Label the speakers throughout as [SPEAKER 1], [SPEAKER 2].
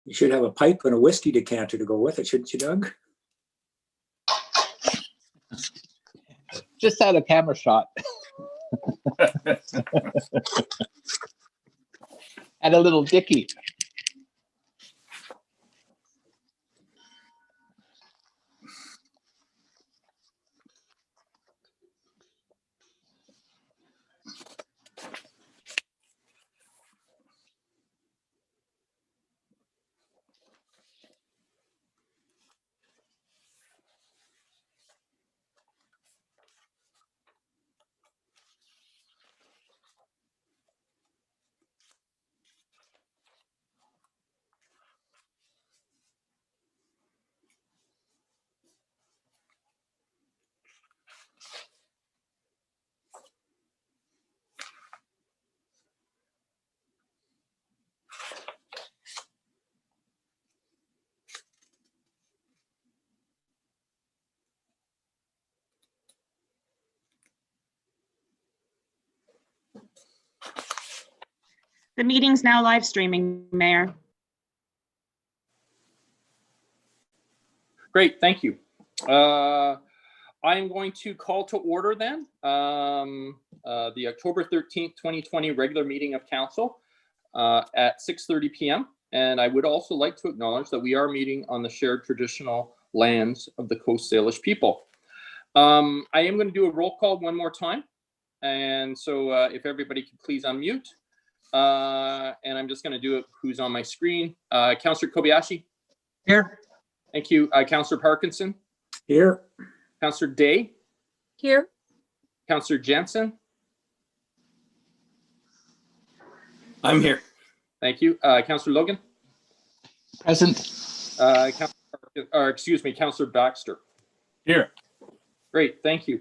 [SPEAKER 1] You should have a pipe and a whiskey decanter to go with it, shouldn't you, Doug?
[SPEAKER 2] Just had a camera shot. And a little dicky.
[SPEAKER 3] The meeting's now live streaming, Mayor.
[SPEAKER 4] Great, thank you. I'm going to call to order then the October 13th, 2020 regular meeting of council at 6:30 p.m. And I would also like to acknowledge that we are meeting on the shared traditional lands of the Coast Salish people. I am going to do a roll call one more time. And so if everybody could please unmute. And I'm just going to do it who's on my screen. Councillor Kobayashi.
[SPEAKER 2] Here.
[SPEAKER 4] Thank you. Councillor Parkinson.
[SPEAKER 1] Here.
[SPEAKER 4] Councillor Day.
[SPEAKER 5] Here.
[SPEAKER 4] Councillor Jensen.
[SPEAKER 1] I'm here.
[SPEAKER 4] Thank you. Councillor Logan.
[SPEAKER 2] Present.
[SPEAKER 4] Councillor Baxter.
[SPEAKER 6] Here.
[SPEAKER 4] Great, thank you.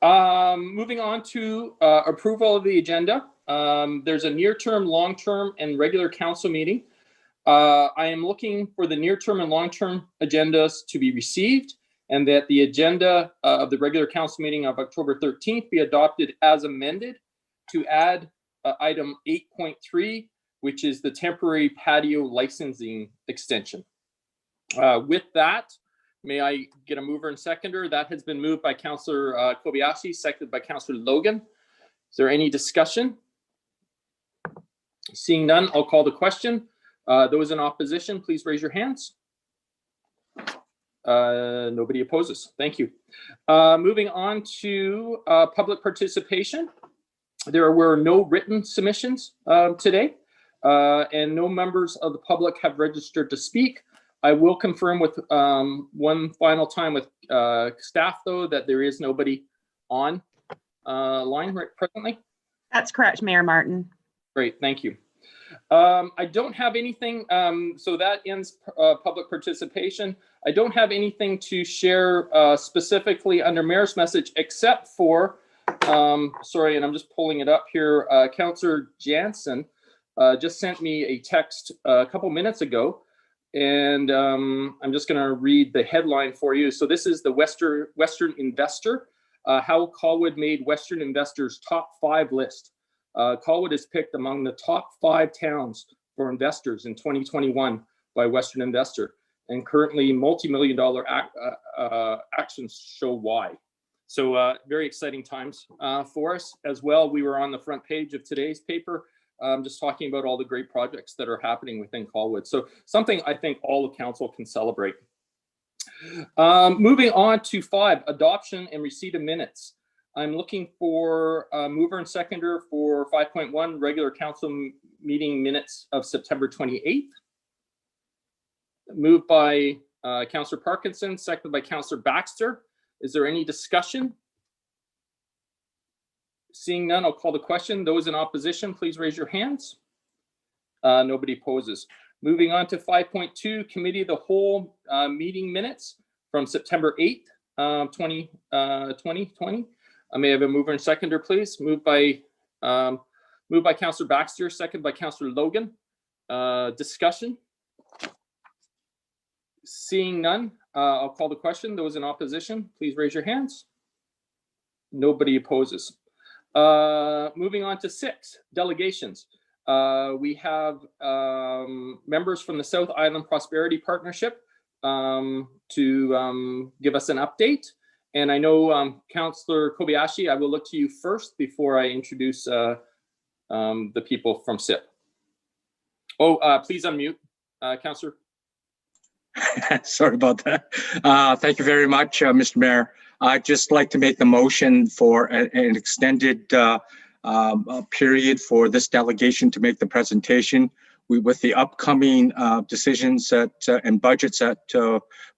[SPEAKER 4] Moving on to approval of the agenda. There's a near-term, long-term, and regular council meeting. I am looking for the near-term and long-term agendas to be received, and that the agenda of the regular council meeting of October 13th be adopted as amended to add item 8.3, which is the temporary patio licensing extension. With that, may I get a mover and seconder? That has been moved by Councillor Kobayashi, seconded by Councillor Logan. Is there any discussion? Seeing none, I'll call the question. Those in opposition, please raise your hands. Nobody opposes. Thank you. Moving on to public participation. There were no written submissions today, and no members of the public have registered to speak. I will confirm with one final time with staff, though, that there is nobody on line right presently.
[SPEAKER 3] That's correct, Mayor Martin.
[SPEAKER 4] Great, thank you. I don't have anything, so that ends public participation. I don't have anything to share specifically under Mayor's message, except for, sorry, and I'm just pulling it up here, Councillor Jansen just sent me a text a couple minutes ago, and I'm just gonna read the headline for you. So this is the Western Investor, how Colwood made Western Investors' top 5 list. Colwood is picked among the top 5 towns for investors in 2021 by Western Investor, and currently multi-million-dollar actions show why. So very exciting times for us as well. We were on the front page of today's paper, just talking about all the great projects that are happening within Colwood. So something I think all of council can celebrate. Moving on to 5, adoption and receipt of minutes. I'm looking for a mover and seconder for 5.1 regular council meeting minutes of September 28th. Moved by Councillor Parkinson, seconded by Councillor Baxter. Is there any discussion? Seeing none, I'll call the question. Those in opposition, please raise your hands. Nobody opposes. Moving on to 5.2, Committee of the Whole meeting minutes from September 8th, 2020. I may have a mover and seconder, please. Moved by Councillor Baxter, seconded by Councillor Logan. Discussion? Seeing none, I'll call the question. Those in opposition, please raise your hands. Nobody opposes. Moving on to 6, delegations. We have members from the South Island Prosperity Partnership to give us an update. And I know Councillor Kobayashi, I will look to you first before I introduce the people from SIP. Oh, please unmute, Councillor.
[SPEAKER 5] Sorry about that. Thank you very much, Mr. Mayor. I'd just like to make the motion for an extended period for this delegation to make the presentation. With the upcoming decisions and budgets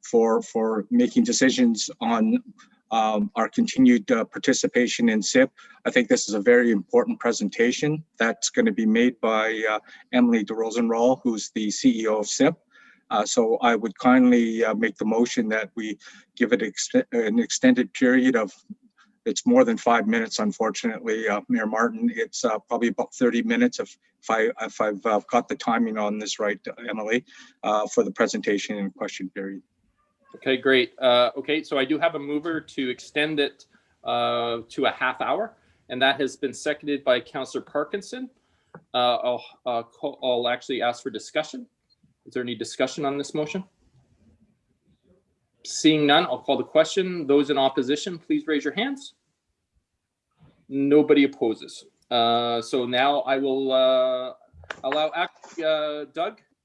[SPEAKER 5] for making decisions on our continued participation in SIP, I think this is a very important presentation that's going to be made by Emily de Rosenroll, who's the CEO of SIP. So I would kindly make the motion that we give it an extended period of, it's more than 5 minutes, unfortunately, Mayor Martin. It's probably about 30 minutes if I've got the timing on this right, Emily, for the presentation and question period.
[SPEAKER 4] Okay, great. Okay, so I do have a mover to extend it to a half hour, and that has been seconded by Councillor Parkinson. I'll actually ask for discussion. Is there any discussion on this motion? Seeing none, I'll call the question. Those in opposition, please raise your hands. Nobody opposes. So now I will allow Councillor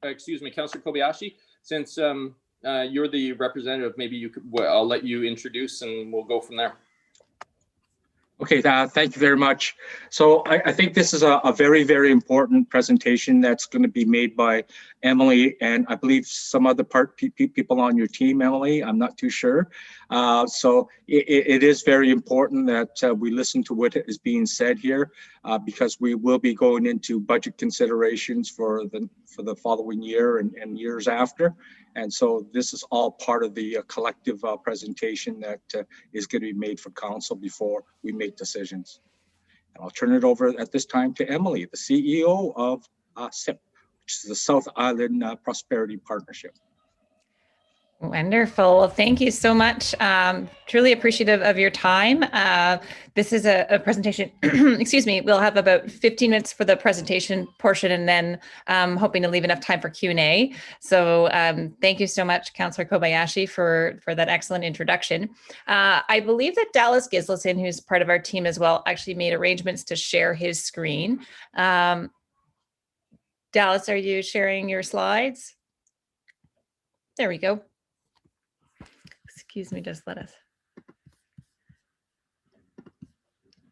[SPEAKER 4] Kobayashi, since you're the representative, maybe you could, I'll let you introduce and we'll go from there.
[SPEAKER 5] Okay, thank you very much. So I think this is a very, very important presentation that's going to be made by Emily, and I believe some other people on your team, Emily, I'm not too sure. So it is very important that we listen to what is being said here, because we will be going into budget considerations for the following year and years after. And so this is all part of the collective presentation that is going to be made for council before we make decisions. And I'll turn it over at this time to Emily, the CEO of SIP, which is the South Island Prosperity Partnership.
[SPEAKER 6] Wonderful. Well, thank you so much. Truly appreciative of your time. This is a presentation, excuse me, we'll have about 15 minutes for the presentation portion, and then hoping to leave enough time for Q&A. So thank you so much, Councillor Kobayashi, for that excellent introduction. I believe that Dallas Gislason, who's part of our team as well, actually made arrangements to share his screen. Dallas, are you sharing your slides? There we go. Excuse me, just let us.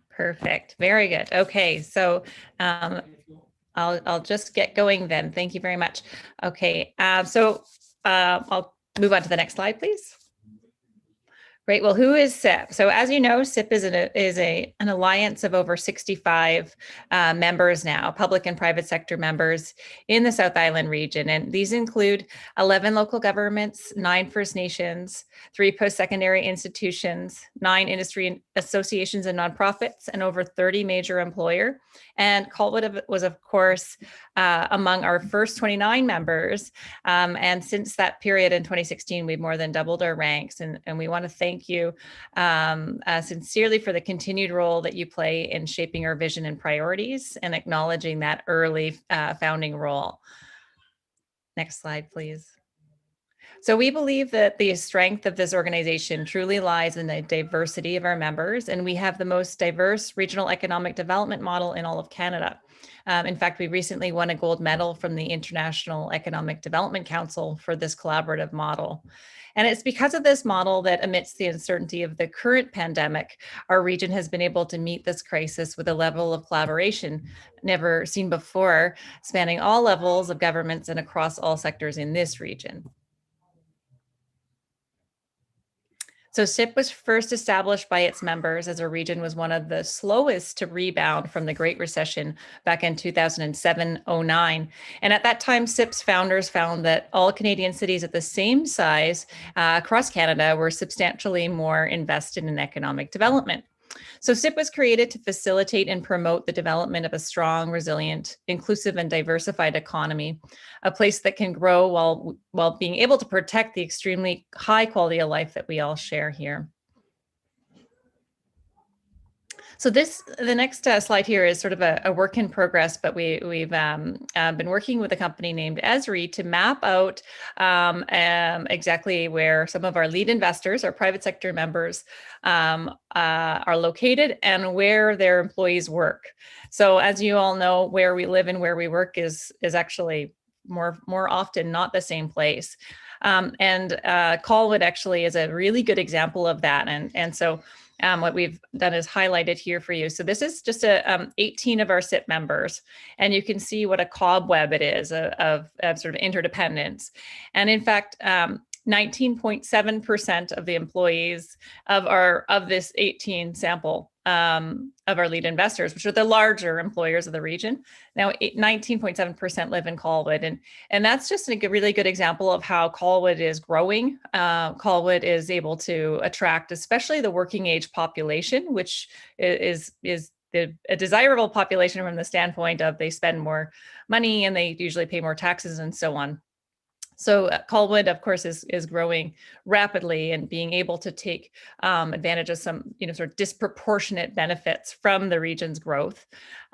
[SPEAKER 6] Perfect. Very good. Okay, so I'll just get going then. Thank you very much. Okay, so I'll move on to the next slide, please. Great. Well, who is SIP? So as you know, SIP is an alliance of over 65 members now, public and private sector members in the South Island region. And these include 11 local governments, 9 First Nations, 3 post-secondary institutions, 9 industry associations and nonprofits, and over 30 major employer. And Colwood was, of course, among our first 29 members. And since that period in 2016, we've more than doubled our ranks. And we want to thank you sincerely for the continued role that you play in shaping our vision and priorities and acknowledging that early founding role. Next slide, please. So we believe that the strength of this organization truly lies in the diversity of our members, and we have the most diverse regional economic development model in all of Canada. In fact, we recently won a gold medal from the International Economic Development Council for this collaborative model. And it's because of this model that amidst the uncertainty of the current pandemic, our region has been able to meet this crisis with a level of collaboration never seen before, spanning all levels of governments and across all sectors in this region. So SIP was first established by its members as our region was one of the slowest to rebound from the Great Recession back in 2007-09. And at that time, SIP's founders found that all Canadian cities at the same size across Canada were substantially more invested in economic development. So SIP was created to facilitate and promote the development of a strong, resilient, inclusive, and diversified economy, a place that can grow while being able to protect the extremely high quality of life that we all share here. So the next slide here is sort of a work in progress, but we've been working with a company named Esri to map out exactly where some of our lead investors, our private sector members, are located and where their employees work. So as you all know, where we live and where we work is actually more often not the same place. Colwood actually is a really good example of that. And so what we've done is highlighted here for you. So this is just 18 of our SIP members, and you can see what a cobweb it is of sort of interdependence. And in fact, 19.7% of the employees of this 18 sample of our lead investors, which are the larger employers of the region. Now, 19.7% live in Colwood, and that's just a really good example of how Colwood is growing. Colwood is able to attract, especially the working age population, which is a desirable population from the standpoint of they spend more money and they usually pay more taxes and so on. So Colwood, of course, is growing rapidly and being able to take advantage of some, sort of disproportionate benefits from the region's growth.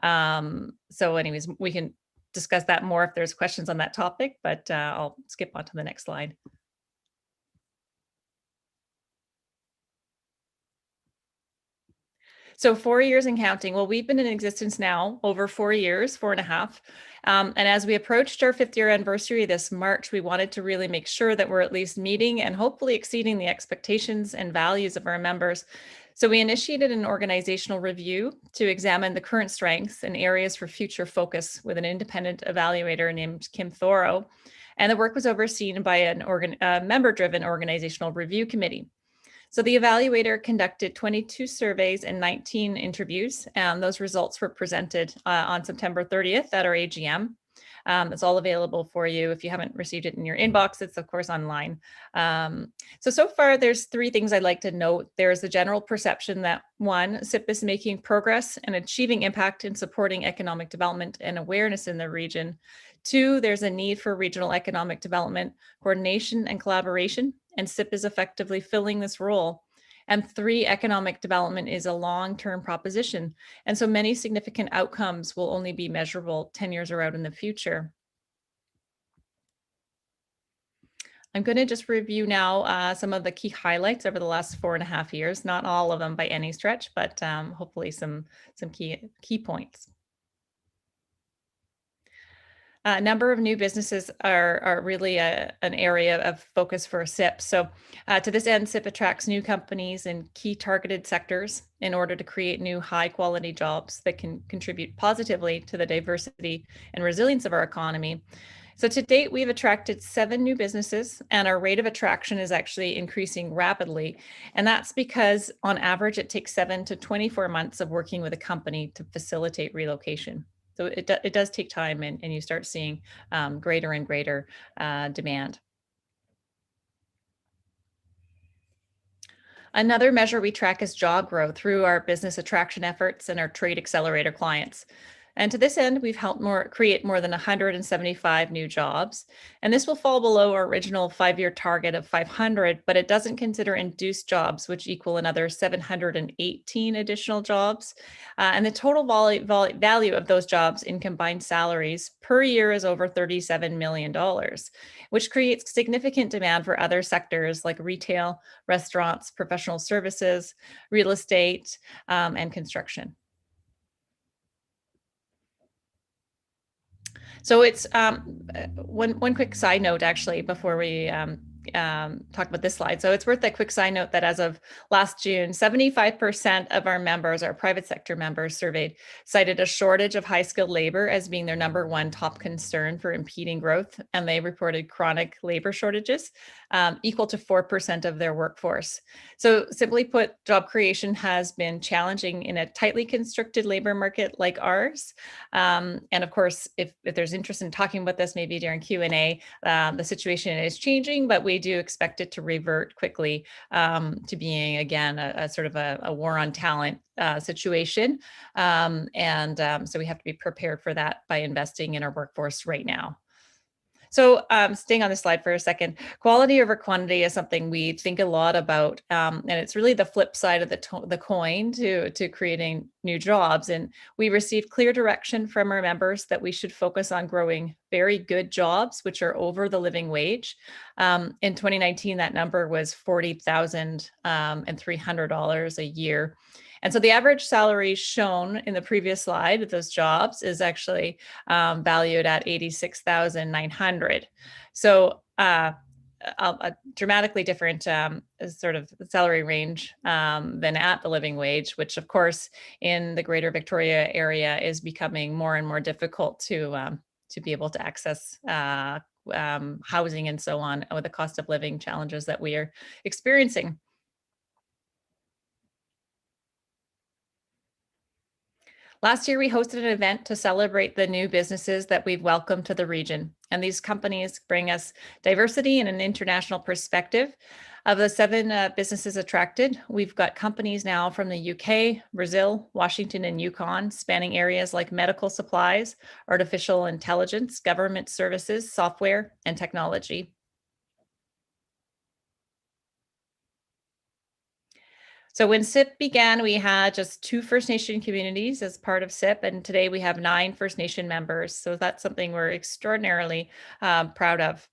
[SPEAKER 6] So anyways, we can discuss that more if there's questions on that topic, but I'll skip on to the next slide. So 4 years and counting. Well, we've been in existence now over 4 years, 4.5. And as we approached our 5th year anniversary this March, we wanted to really make sure that we're at least meeting and hopefully exceeding the expectations and values of our members. So we initiated an organizational review to examine the current strengths and areas for future focus with an independent evaluator named Kim Thorough. And the work was overseen by a member-driven organizational review committee. So the evaluator conducted 22 surveys and 19 interviews, and those results were presented on September 30th at our AGM. It's all available for you. If you haven't received it in your inbox, it's of course online. So far, there's 3 things I'd like to note. There's the general perception that 1, SIP is making progress and achieving impact in supporting economic development and awareness in the region. 2, there's a need for regional economic development, coordination and collaboration, and SIP is effectively filling this role. And 3, economic development is a long-term proposition. And so many significant outcomes will only be measurable 10 years or out in the future. I'm going to just review now some of the key highlights over the last 4.5 years, not all of them by any stretch, but hopefully some key points. A number of new businesses are really an area of focus for SIP. So to this end, SIP attracts new companies in key targeted sectors in order to create new high quality jobs that can contribute positively to the diversity and resilience of our economy. So to date, we've attracted 7 new businesses, and our rate of attraction is actually increasing rapidly. And that's because on average, it takes 7 to 24 months of working with a company to facilitate relocation. So it does take time, and you start seeing greater and greater demand. Another measure we track is job growth through our business attraction efforts and our trade accelerator clients. And to this end, we've helped create more than 175 new jobs. And this will fall below our original 5-year target of 500, but it doesn't consider induced jobs, which equal another 718 additional jobs. And the total value of those jobs in combined salaries per year is over $37 million, which creates significant demand for other sectors like retail, restaurants, professional services, real estate, and construction. So it's one quick side note, actually, before we talk about this slide. So it's worth a quick side note that as of last June, 75% of our members, our private sector members surveyed, cited a shortage of high-skilled labor as being their #1 top concern for impeding growth. And they reported chronic labor shortages equal to 4% of their workforce. So simply put, job creation has been challenging in a tightly constricted labor market like ours. And of course, if there's interest in talking about this, maybe during Q&A, the situation is changing, but we do expect it to revert quickly to being, again, a sort of a war on talent situation. So we have to be prepared for that by investing in our workforce right now. So staying on this slide for a second, quality over quantity is something we think a lot about, and it's really the flip side of the coin to creating new jobs. And we received clear direction from our members that we should focus on growing very good jobs, which are over the living wage. In 2019, that number was $40,300 a year. And so the average salary shown in the previous slide of those jobs is actually valued at $86,900. So a dramatically different sort of salary range than at the living wage, which of course in the greater Victoria area is becoming more and more difficult to be able to access housing and so on with the cost of living challenges that we are experiencing. Last year, we hosted an event to celebrate the new businesses that we've welcomed to the region. And these companies bring us diversity and an international perspective. Of the 7 businesses attracted, we've got companies now from the UK, Brazil, Washington, and Yukon, spanning areas like medical supplies, artificial intelligence, government services, software, and technology. So when SIP began, we had just 2 First Nation communities as part of SIP, and today we have 9 First Nation members. So that's something we're extraordinarily proud of.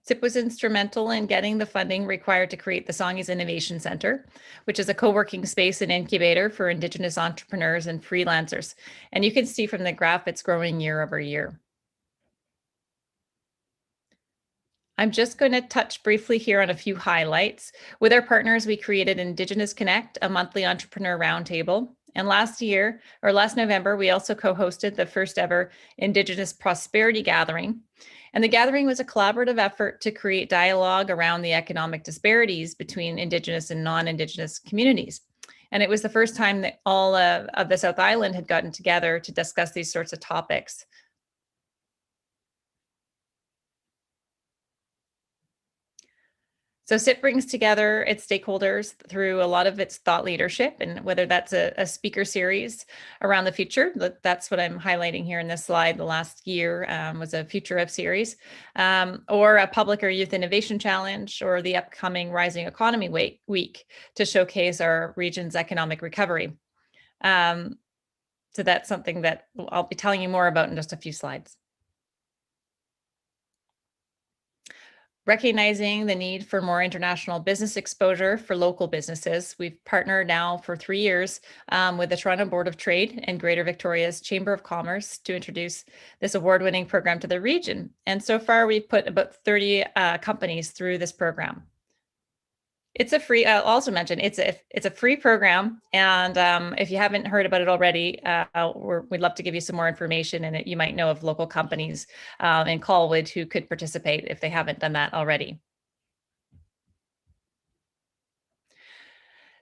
[SPEAKER 6] SIP was instrumental in getting the funding required to create the Songhees Innovation Center, which is a co-working space and incubator for Indigenous entrepreneurs and freelancers. And you can see from the graph, it's growing year over year. I'm just going to touch briefly here on a few highlights. With our partners, we created Indigenous Connect, a monthly entrepreneur roundtable. And last November, we also co-hosted the first ever Indigenous Prosperity Gathering. And the gathering was a collaborative effort to create dialogue around the economic disparities between Indigenous and non-Indigenous communities. And it was the first time that all of the South Island had gotten together to discuss these sorts of topics. So SIP brings together its stakeholders through a lot of its thought leadership, and whether that's a speaker series around the future, that's what I'm highlighting here in this slide. The last year was a Future of series, or a public or youth innovation challenge, or the upcoming Rising Economy Week to showcase our region's economic recovery. So that's something that I'll be telling you more about in just a few slides. Recognizing the need for more international business exposure for local businesses, we've partnered now for 3 years with the Toronto Board of Trade and Greater Victoria's Chamber of Commerce to introduce this award-winning program to the region. And so far, we've put about 30 companies through this program. It's a free, I'll also mention, it's a free program. And if you haven't heard about it already, we'd love to give you some more information, and you might know of local companies in Colwood who could participate if they haven't done that already.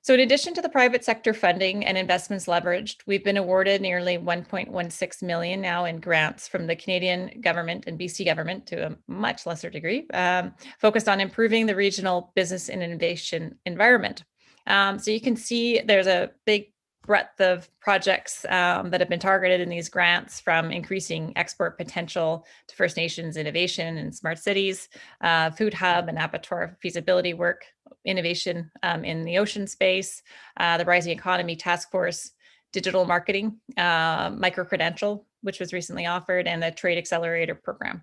[SPEAKER 6] So in addition to the private sector funding and investments leveraged, we've been awarded nearly 1.16 million now in grants from the Canadian government and BC government to a much lesser degree, focused on improving the regional business and innovation environment. So you can see there's a big breadth of projects that have been targeted in these grants, from increasing export potential to First Nations innovation and smart cities, food hub and Abattoir feasibility work, innovation in the ocean space, the Rising Economy Taskforce, digital marketing, micro-credential, which was recently offered, and the Trade Accelerator program.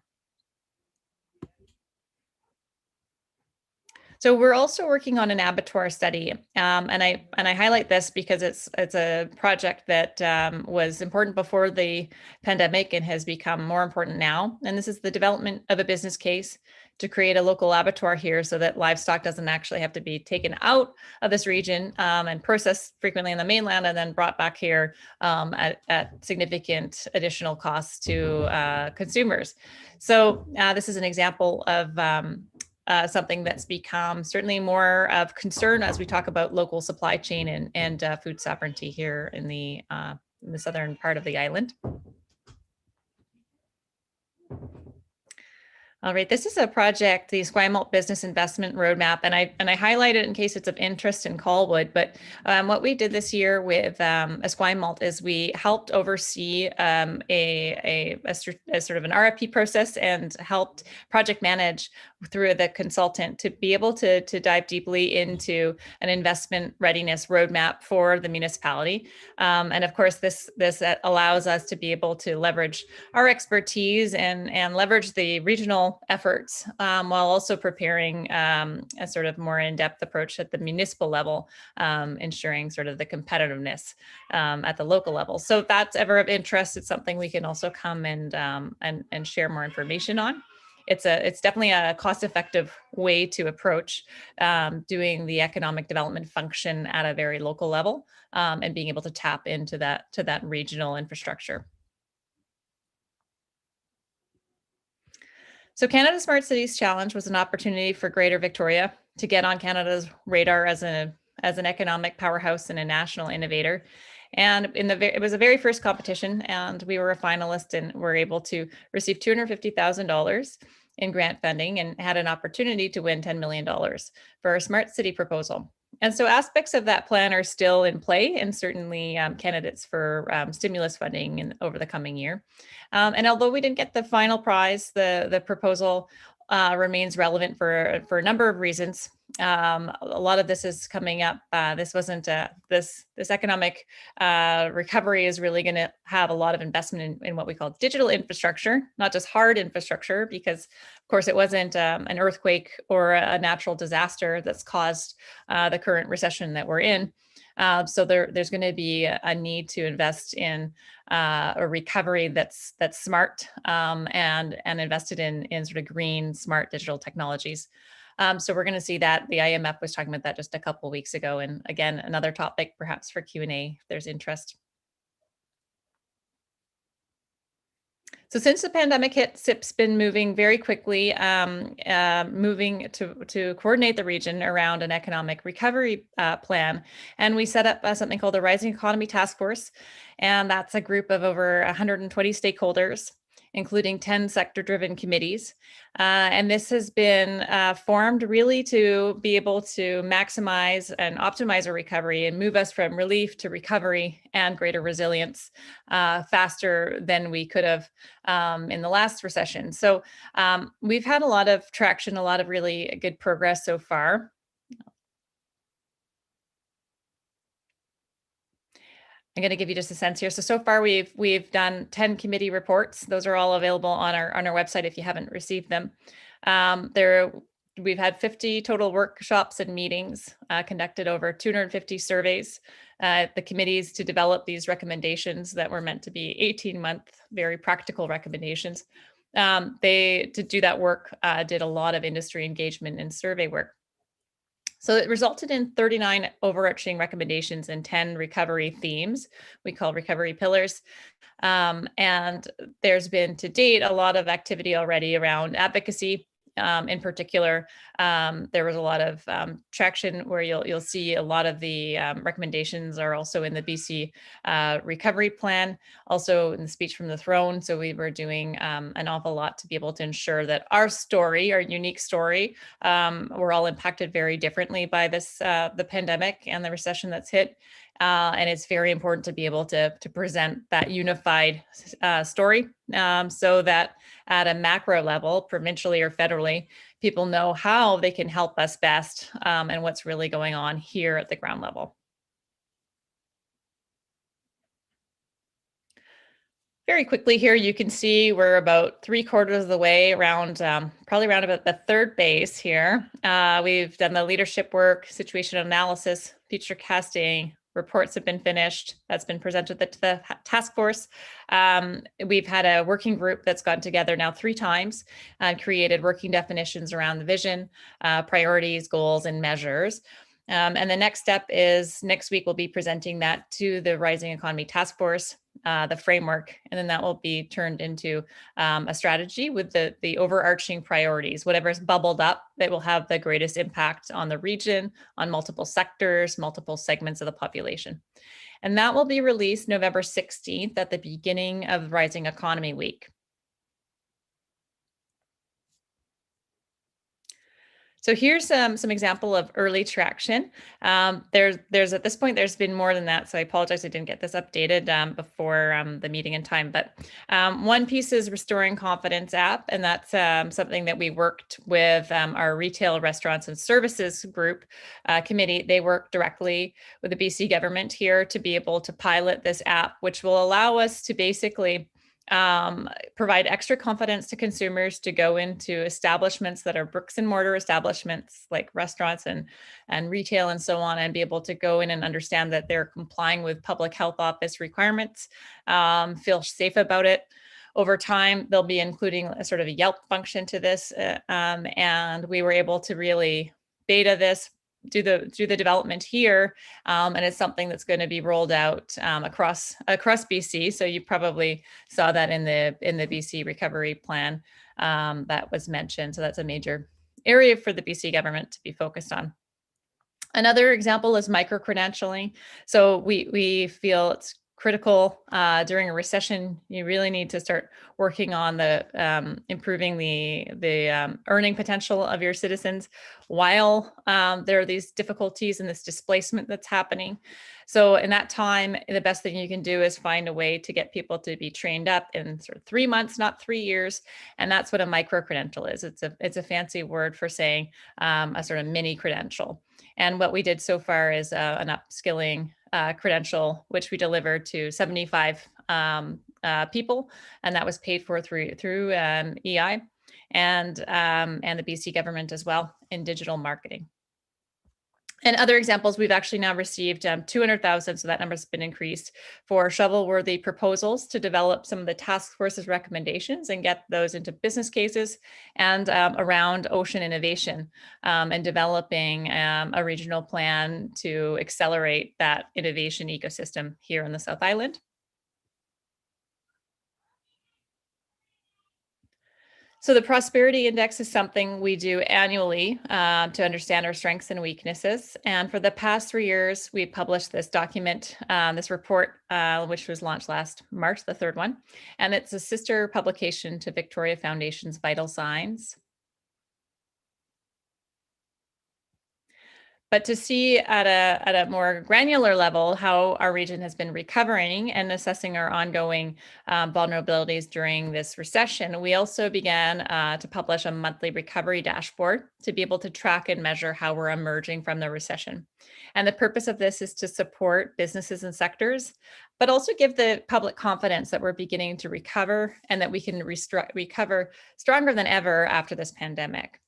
[SPEAKER 6] So we're also working on an Abattoir study, and I highlight this because it's a project that was important before the pandemic and has become more important now. And this is the development of a business case to create a local abattoir here, so that livestock doesn't actually have to be taken out of this region and processed frequently on the mainland and then brought back here at significant additional costs to consumers. So this is an example of something that's become certainly more of concern as we talk about local supply chain and food sovereignty here in the southern part of the island. All right, this is a project, the Esquimalt Business Investment Roadmap, and I highlight it in case it's of interest in Colwood. But what we did this year with Esquimalt is we helped oversee a sort of an RFP process and helped project manage through the consultant to be able to dive deeply into an investment readiness roadmap for the municipality. And of course, this allows us to be able to leverage our expertise and leverage the regional efforts while also preparing a sort of more in-depth approach at the municipal level, ensuring sort of the competitiveness at the local level. So if that's ever of interest, it's something we can also come and share more information on. It's definitely a cost-effective way to approach doing the economic development function at a very local level and being able to tap into that regional infrastructure. So Canada Smart Cities Challenge was an opportunity for Greater Victoria to get on Canada's radar as an economic powerhouse and a national innovator. And it was the very first competition, and we were a finalist and were able to receive $250,000 in grant funding and had an opportunity to win $10 million for our smart city proposal. And so aspects of that plan are still in play, and certainly candidates for stimulus funding over the coming year. And although we didn't get the final prize, the proposal remains relevant for a number of reasons. A lot of this is coming up. This wasn't this economic recovery is really going to have a lot of investment in what we call digital infrastructure, not just hard infrastructure, because of course it wasn't an earthquake or a natural disaster that's caused the current recession that we're in. So there's going to be a need to invest in a recovery that's smart and invested in sort of green, smart digital technologies. So we're going to see that. The IMF was talking about that just a couple of weeks ago. And again, another topic perhaps for Q&A if there's interest. So since the pandemic hit, CIP's been moving very quickly, moving to coordinate the region around an economic recovery plan. And we set up something called the Rising Economy Taskforce. And that's a group of over 120 stakeholders, including 10 sector-driven committees. And this has been formed really to be able to maximize and optimize our recovery and move us from relief to recovery and greater resilience faster than we could have in the last recession. So we've had a lot of traction, a lot of really good progress so far. I'm going to give you just a sense here. So far we've done 10 committee reports. Those are all available on our website if you haven't received them. We've had 50 total workshops and meetings, conducted over 250 surveys at the committees to develop these recommendations that were meant to be 18-month, very practical recommendations. To do that work, did a lot of industry engagement and survey work. So it resulted in 39 overarching recommendations and 10 recovery themes we call recovery pillars. And there's been to date a lot of activity already around advocacy. In particular, there was a lot of traction where you'll see a lot of the recommendations are also in the BC recovery plan, also in the speech from the throne. So we were doing an awful lot to be able to ensure that our story, our unique story, we're all impacted very differently by this, the pandemic and the recession that's hit. And it's very important to be able to present that unified story so that at a macro level, provincially or federally, people know how they can help us best and what's really going on here at the ground level. Very quickly here, you can see we're about 3/4 of the way around, probably around about the third base here. We've done the leadership work, situation analysis, future casting, reports have been finished. That's been presented to the task force. We've had a working group that's gotten together now 3 times and created working definitions around the vision, priorities, goals, and measures. And the next step is next week we'll be presenting that to the Rising Economy Task Force, the framework, and then that will be turned into a strategy with the overarching priorities, whatever's bubbled up that will have the greatest impact on the region, on multiple sectors, multiple segments of the population. And that will be released November 16th at the beginning of Rising Economy Week. So here's some example of early traction. There's at this point, there's been more than that. So I apologize, I didn't get this updated before the meeting in time. But one piece is Restoring Confidence app, and that's something that we worked with our Retail, Restaurants and Services group committee. They work directly with the BC government here to be able to pilot this app, which will allow us to basically provide extra confidence to consumers to go into establishments that are bricks and mortar establishments like restaurants and retail and so on, and be able to go in and understand that they're complying with public health office requirements, feel safe about it. Over time, they'll be including a sort of a Yelp function to this, and we were able to really beta this, do the development here, and it's something that's going to be rolled out across BC. So you probably saw that in the BC recovery plan that was mentioned. So that's a major area for the BC government to be focused on. Another example is micro-credentialing. So we feel it's critical during a recession. You really need to start working on the improving the earning potential of your citizens while there are these difficulties and this displacement that's happening. So in that time, the best thing you can do is find a way to get people to be trained up in sort of 3 months, not 3 years. And that's what a micro-credential is. It's a fancy word for saying a sort of mini credential. And what we did so far is an upskilling credential, which we delivered to 75 people, and that was paid for through EI and the BC government as well in digital marketing. And other examples, we've actually now received 200,000, so that number's been increased, for shovel-worthy proposals to develop some of the task force's recommendations and get those into business cases, and around ocean innovation and developing a regional plan to accelerate that innovation ecosystem here in the South Island. So the Prosperity Index is something we do annually to understand our strengths and weaknesses. And for the past 3 years, we published this document, this report, which was launched last March, the third one. And it's a sister publication to Victoria Foundation's Vital Signs. But to see at a more granular level how our region has been recovering and assessing our ongoing vulnerabilities during this recession, we also began to publish a monthly recovery dashboard to be able to track and measure how we're emerging from the recession. And the purpose of this is to support businesses and sectors, but also give the public confidence that we're beginning to recover and that we can recover stronger than ever after this pandemic.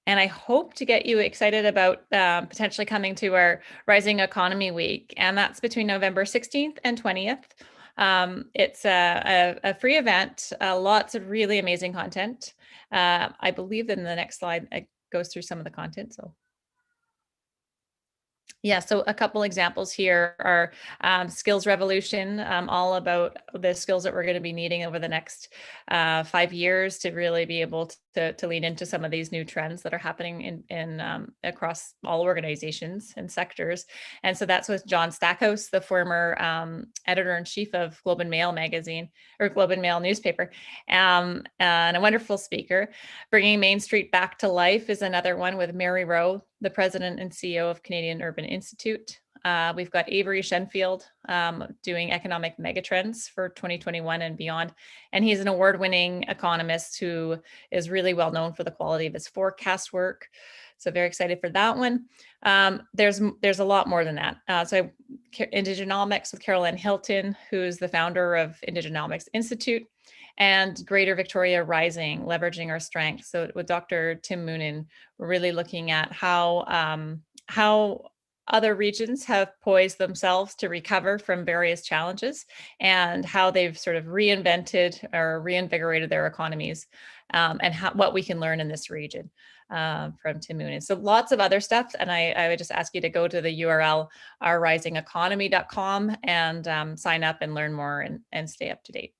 [SPEAKER 6] And I hope to get you excited about potentially coming to our Rising Economy Week. And that's between November 16th and 20th. It's a free event, lots of really amazing content. I believe that in the next slide, it goes through some of the content. So yeah, so a couple examples here are skills revolution, all about the skills that we're going to be needing over the next 5 years to really be able to lean into some of these new trends that are happening in across all organizations and sectors. And so that's with John Stackhouse, the former editor-in-chief of Globe and Mail magazine, or Globe and Mail newspaper, and a wonderful speaker. Bringing Main Street Back to Life is another one with Mary Rowe, the president and CEO of Canadian Urban Institute. We've got Avery Shenfield doing economic megatrends for 2021 and beyond. And he's an award-winning economist who is really well known for the quality of his forecast work. So very excited for that one. There's a lot more than that. So Indigenomics with Carol Ann Hilton, who's the founder of Indigenomics Institute, and Greater Victoria Rising, leveraging our strengths. So with Dr. Tim Moonen, we're really looking at how other regions have poised themselves to recover from various challenges and how they've sort of reinvented or reinvigorated their economies, and what we can learn in this region from Tim Moonen. So lots of other stuff. And I would just ask you to go to the URL, ourrisingeconomy.com, and sign up and learn more and stay up to date.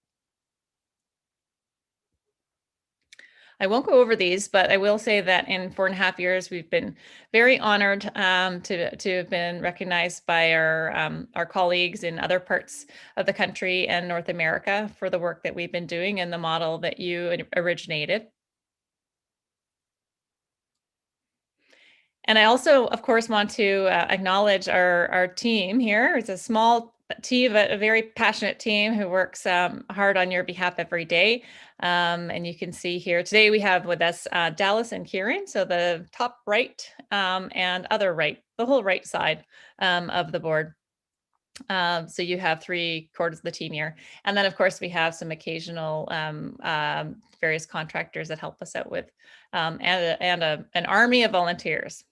[SPEAKER 6] I won't go over these, but I will say that in 4.5 years, we've been very honored to have been recognized by our colleagues in other parts of the country and North America for the work that we've been doing and the model that you originated. And I also, of course, want to acknowledge our team here. It's a small team, a very passionate team who works hard on your behalf every day. And you can see here today we have with us Dallas and Kieran. So the top right and other right, the whole right side of the board. So you have 3/4 of the team here. And then, of course, we have some occasional various contractors that help us out with and an army of volunteers.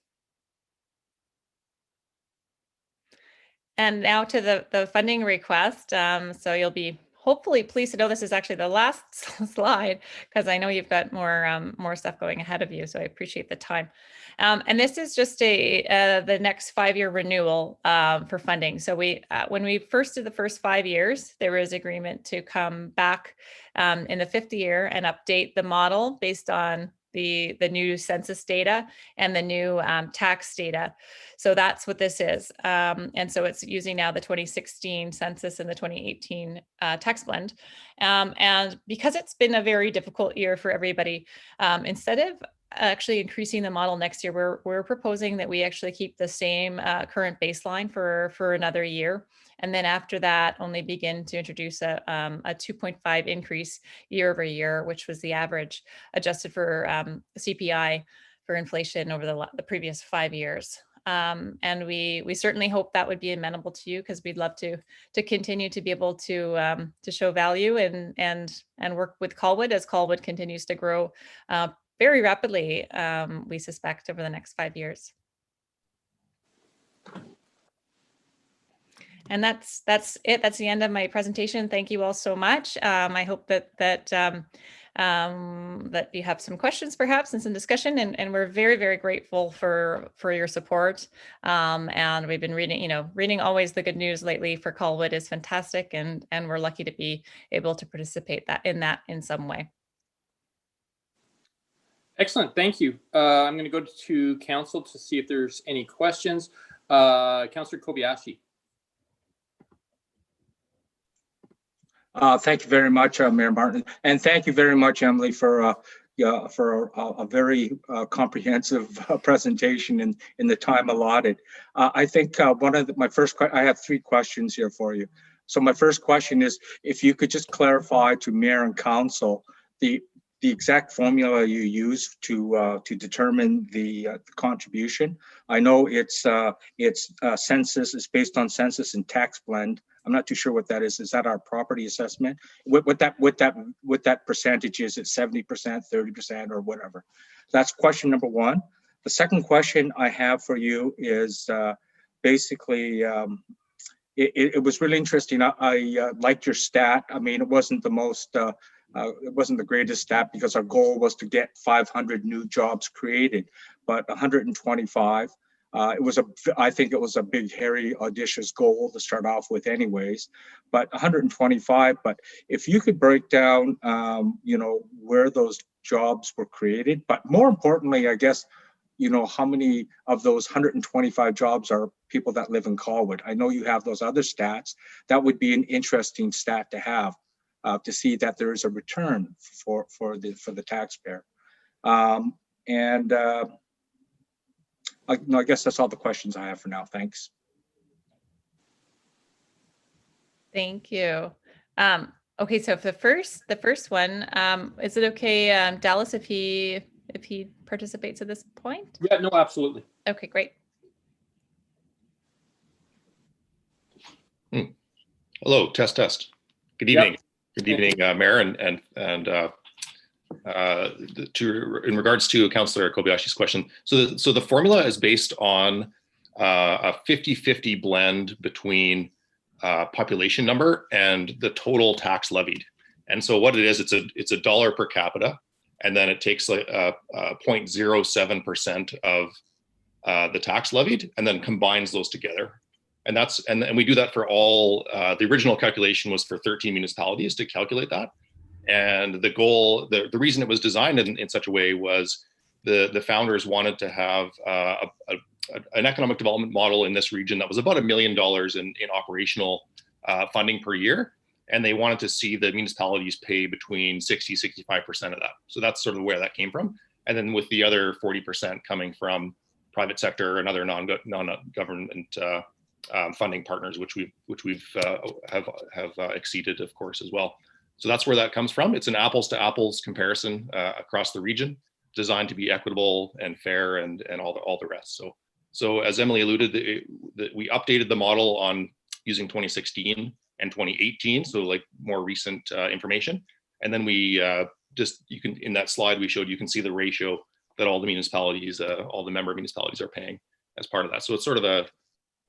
[SPEAKER 6] And now to the funding request. So you'll be hopefully pleased to know this is actually the last slide, because I know you've got more stuff going ahead of you. So I appreciate the time. And this is just the next 5-year renewal for funding. So when we first did the first 5 years, there was agreement to come back in the 5th year and update the model based on the new census data and the new tax data. So that's what this is. And so it's using now the 2016 census and the 2018 tax blend. And because it's been a very difficult year for everybody, instead of actually increasing the model next year, we're proposing that we actually keep the same current baseline for another year. And then after that, only begin to introduce a 2.5 increase year over year, which was the average adjusted for CPI for inflation over the previous 5 years. And we certainly hope that would be amenable to you, because we'd love to continue to be able to show value and work with Colwood as Colwood continues to grow very rapidly, we suspect, over the next 5 years. And that's it. That's the end of my presentation. Thank you all so much. I hope that you have some questions perhaps and some discussion, and we're very, very grateful for your support. And we've been reading always the good news lately for Colwood is fantastic, and we're lucky to be able to participate in some way.
[SPEAKER 4] Excellent, thank you. I'm going to go to council to see if there's any questions. Councillor Kobayashi.
[SPEAKER 5] Thank you very much, Mayor Martin, and thank you very much, Emily, for a very comprehensive presentation in the time allotted. I think I have 3 questions here for you. So my first question is, if you could just clarify to Mayor and Council the exact formula you use to determine the contribution. I know it's census. It's based on census and tax blend. I'm not too sure what that is. Is that our property assessment? What that percentage is? It's 70%, 30%, or whatever. That's question number 1. The second question I have for you is basically. It was really interesting. I liked your stat. I mean, it wasn't the most. It wasn't the greatest stat, because our goal was to get 500 new jobs created, but 125. I think it was a big, hairy, audacious goal to start off with, anyways. But 125. But if you could break down, where those jobs were created, but more importantly, I guess, how many of those 125 jobs are people that live in Colwood? I know you have those other stats. That would be an interesting stat to have. To see that there is a return for the taxpayer, I guess that's all the questions I have for now. Thanks.
[SPEAKER 6] Thank you. Okay, so for the first one, is it okay, Dallas, if he participates at this point?
[SPEAKER 4] Yeah, no, absolutely.
[SPEAKER 6] Okay, great.
[SPEAKER 7] Hello, test. Good evening.
[SPEAKER 4] Yep.
[SPEAKER 7] Good evening, Mayor, and in regards to Councillor Kobayashi's question. So the formula is based on a 50-50 blend between population number and the total tax levied. And so what it is, it's a dollar per capita, and then it takes like 0.07% of the tax levied, and then combines those together. And we do that for all. The original calculation was for 13 municipalities to calculate that, And the goal, the reason it was designed in such a way was the founders wanted to have an economic development model in this region that was about $1 million in operational funding per year. And they wanted to see the municipalities pay between 60-65% of that. So that's sort of where that came from. And then with the other 40% coming from private sector and other non-government funding partners, which we've exceeded, of course, as well. So that's where that comes from. It's an apples to apples comparison across the region, designed to be equitable and fair and all the rest. So as Emily alluded, we updated the model on using 2016 and 2018, so like more recent information. And then we you can, in that slide we showed, you can see the ratio that all the municipalities, all the member municipalities are paying as part of that. So it's sort of a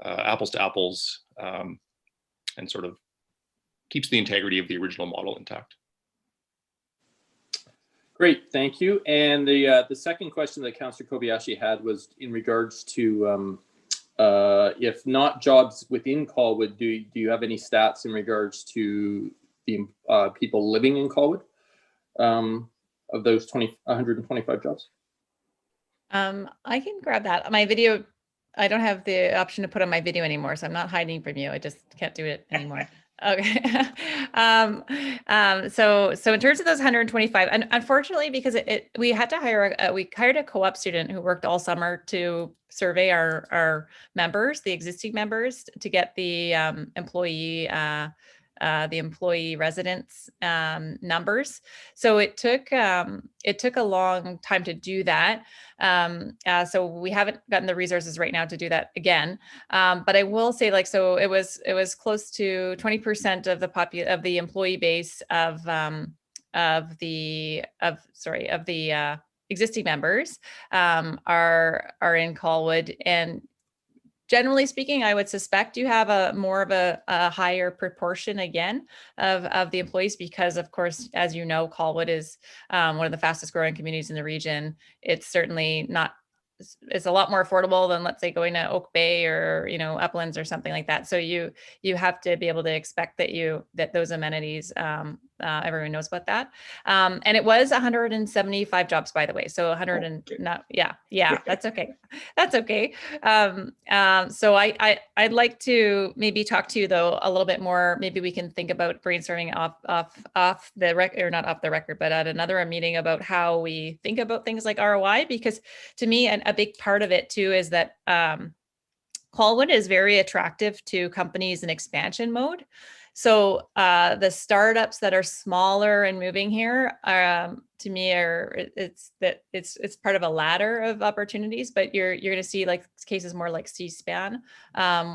[SPEAKER 7] apples to apples and sort of keeps the integrity of the original model intact.
[SPEAKER 4] Great, thank you. And the second question that Councillor Kobayashi had was in regards to if not jobs within Colwood, do you have any stats in regards to the people living in Colwood of those 125 jobs?
[SPEAKER 6] I can grab that. My video, I don't have the option to put on my video anymore, so I'm not hiding from you. I just can't do it anymore. Okay. So in terms of those 125, and unfortunately, because we had to hire, we hired a co-op student who worked all summer to survey our members, the existing members, to get the employee residence numbers. So it took a long time to do that. So we haven't gotten the resources right now to do that again. But I will say, like, so it was close to 20% of the employee base of the existing members are in Colwood. And generally speaking, I would suspect you have more of a higher proportion again of the employees, because of course, as you know, Colwood is one of the fastest growing communities in the region. It's certainly not, it's a lot more affordable than, let's say, going to Oak Bay or, Uplands or something like that. So you have to be able to expect that those amenities, everyone knows about that. And it was 175 jobs, by the way. So 100 and not, yeah, that's okay. That's okay. So I'd like to maybe talk to you though a little bit more. Maybe we can think about brainstorming off the record, or not off the record, but at another meeting, about how we think about things like ROI, because to me, a big part of it too is that Colwood is very attractive to companies in expansion mode. So the startups that are smaller and moving here, to me, it's part of a ladder of opportunities. But you're going to see like cases more like C-SPAN,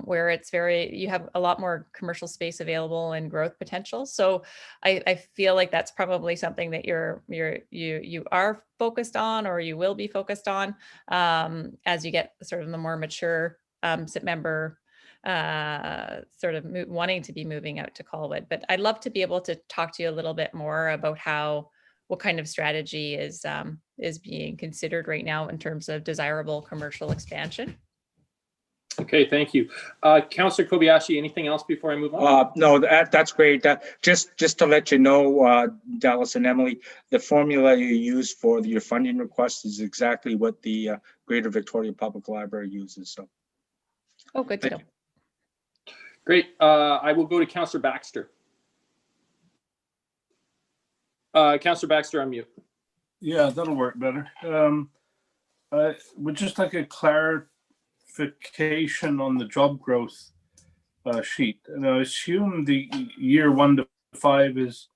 [SPEAKER 6] where you have a lot more commercial space available and growth potential. So I feel like that's probably something that you are focused on, or you will be focused on as you get sort of the more mature SIP member wanting to be moving out to Colwood. But I'd love to be able to talk to you a little bit more about what kind of strategy is being considered right now in terms of desirable commercial expansion.
[SPEAKER 4] Okay, thank you. Councillor Kobayashi, anything else before I move on?
[SPEAKER 5] No, that's great. Just to let you know, Dallas and Emily, the formula you use for your funding request is exactly what the Greater Victoria Public Library uses. So.
[SPEAKER 6] Oh, good to know.
[SPEAKER 4] Great. I will go to Councillor Baxter. Councillor Baxter, unmute.
[SPEAKER 8] Yeah, that'll work better. I would just like a clarification on the job growth sheet. And I assume the year 1 to 5 is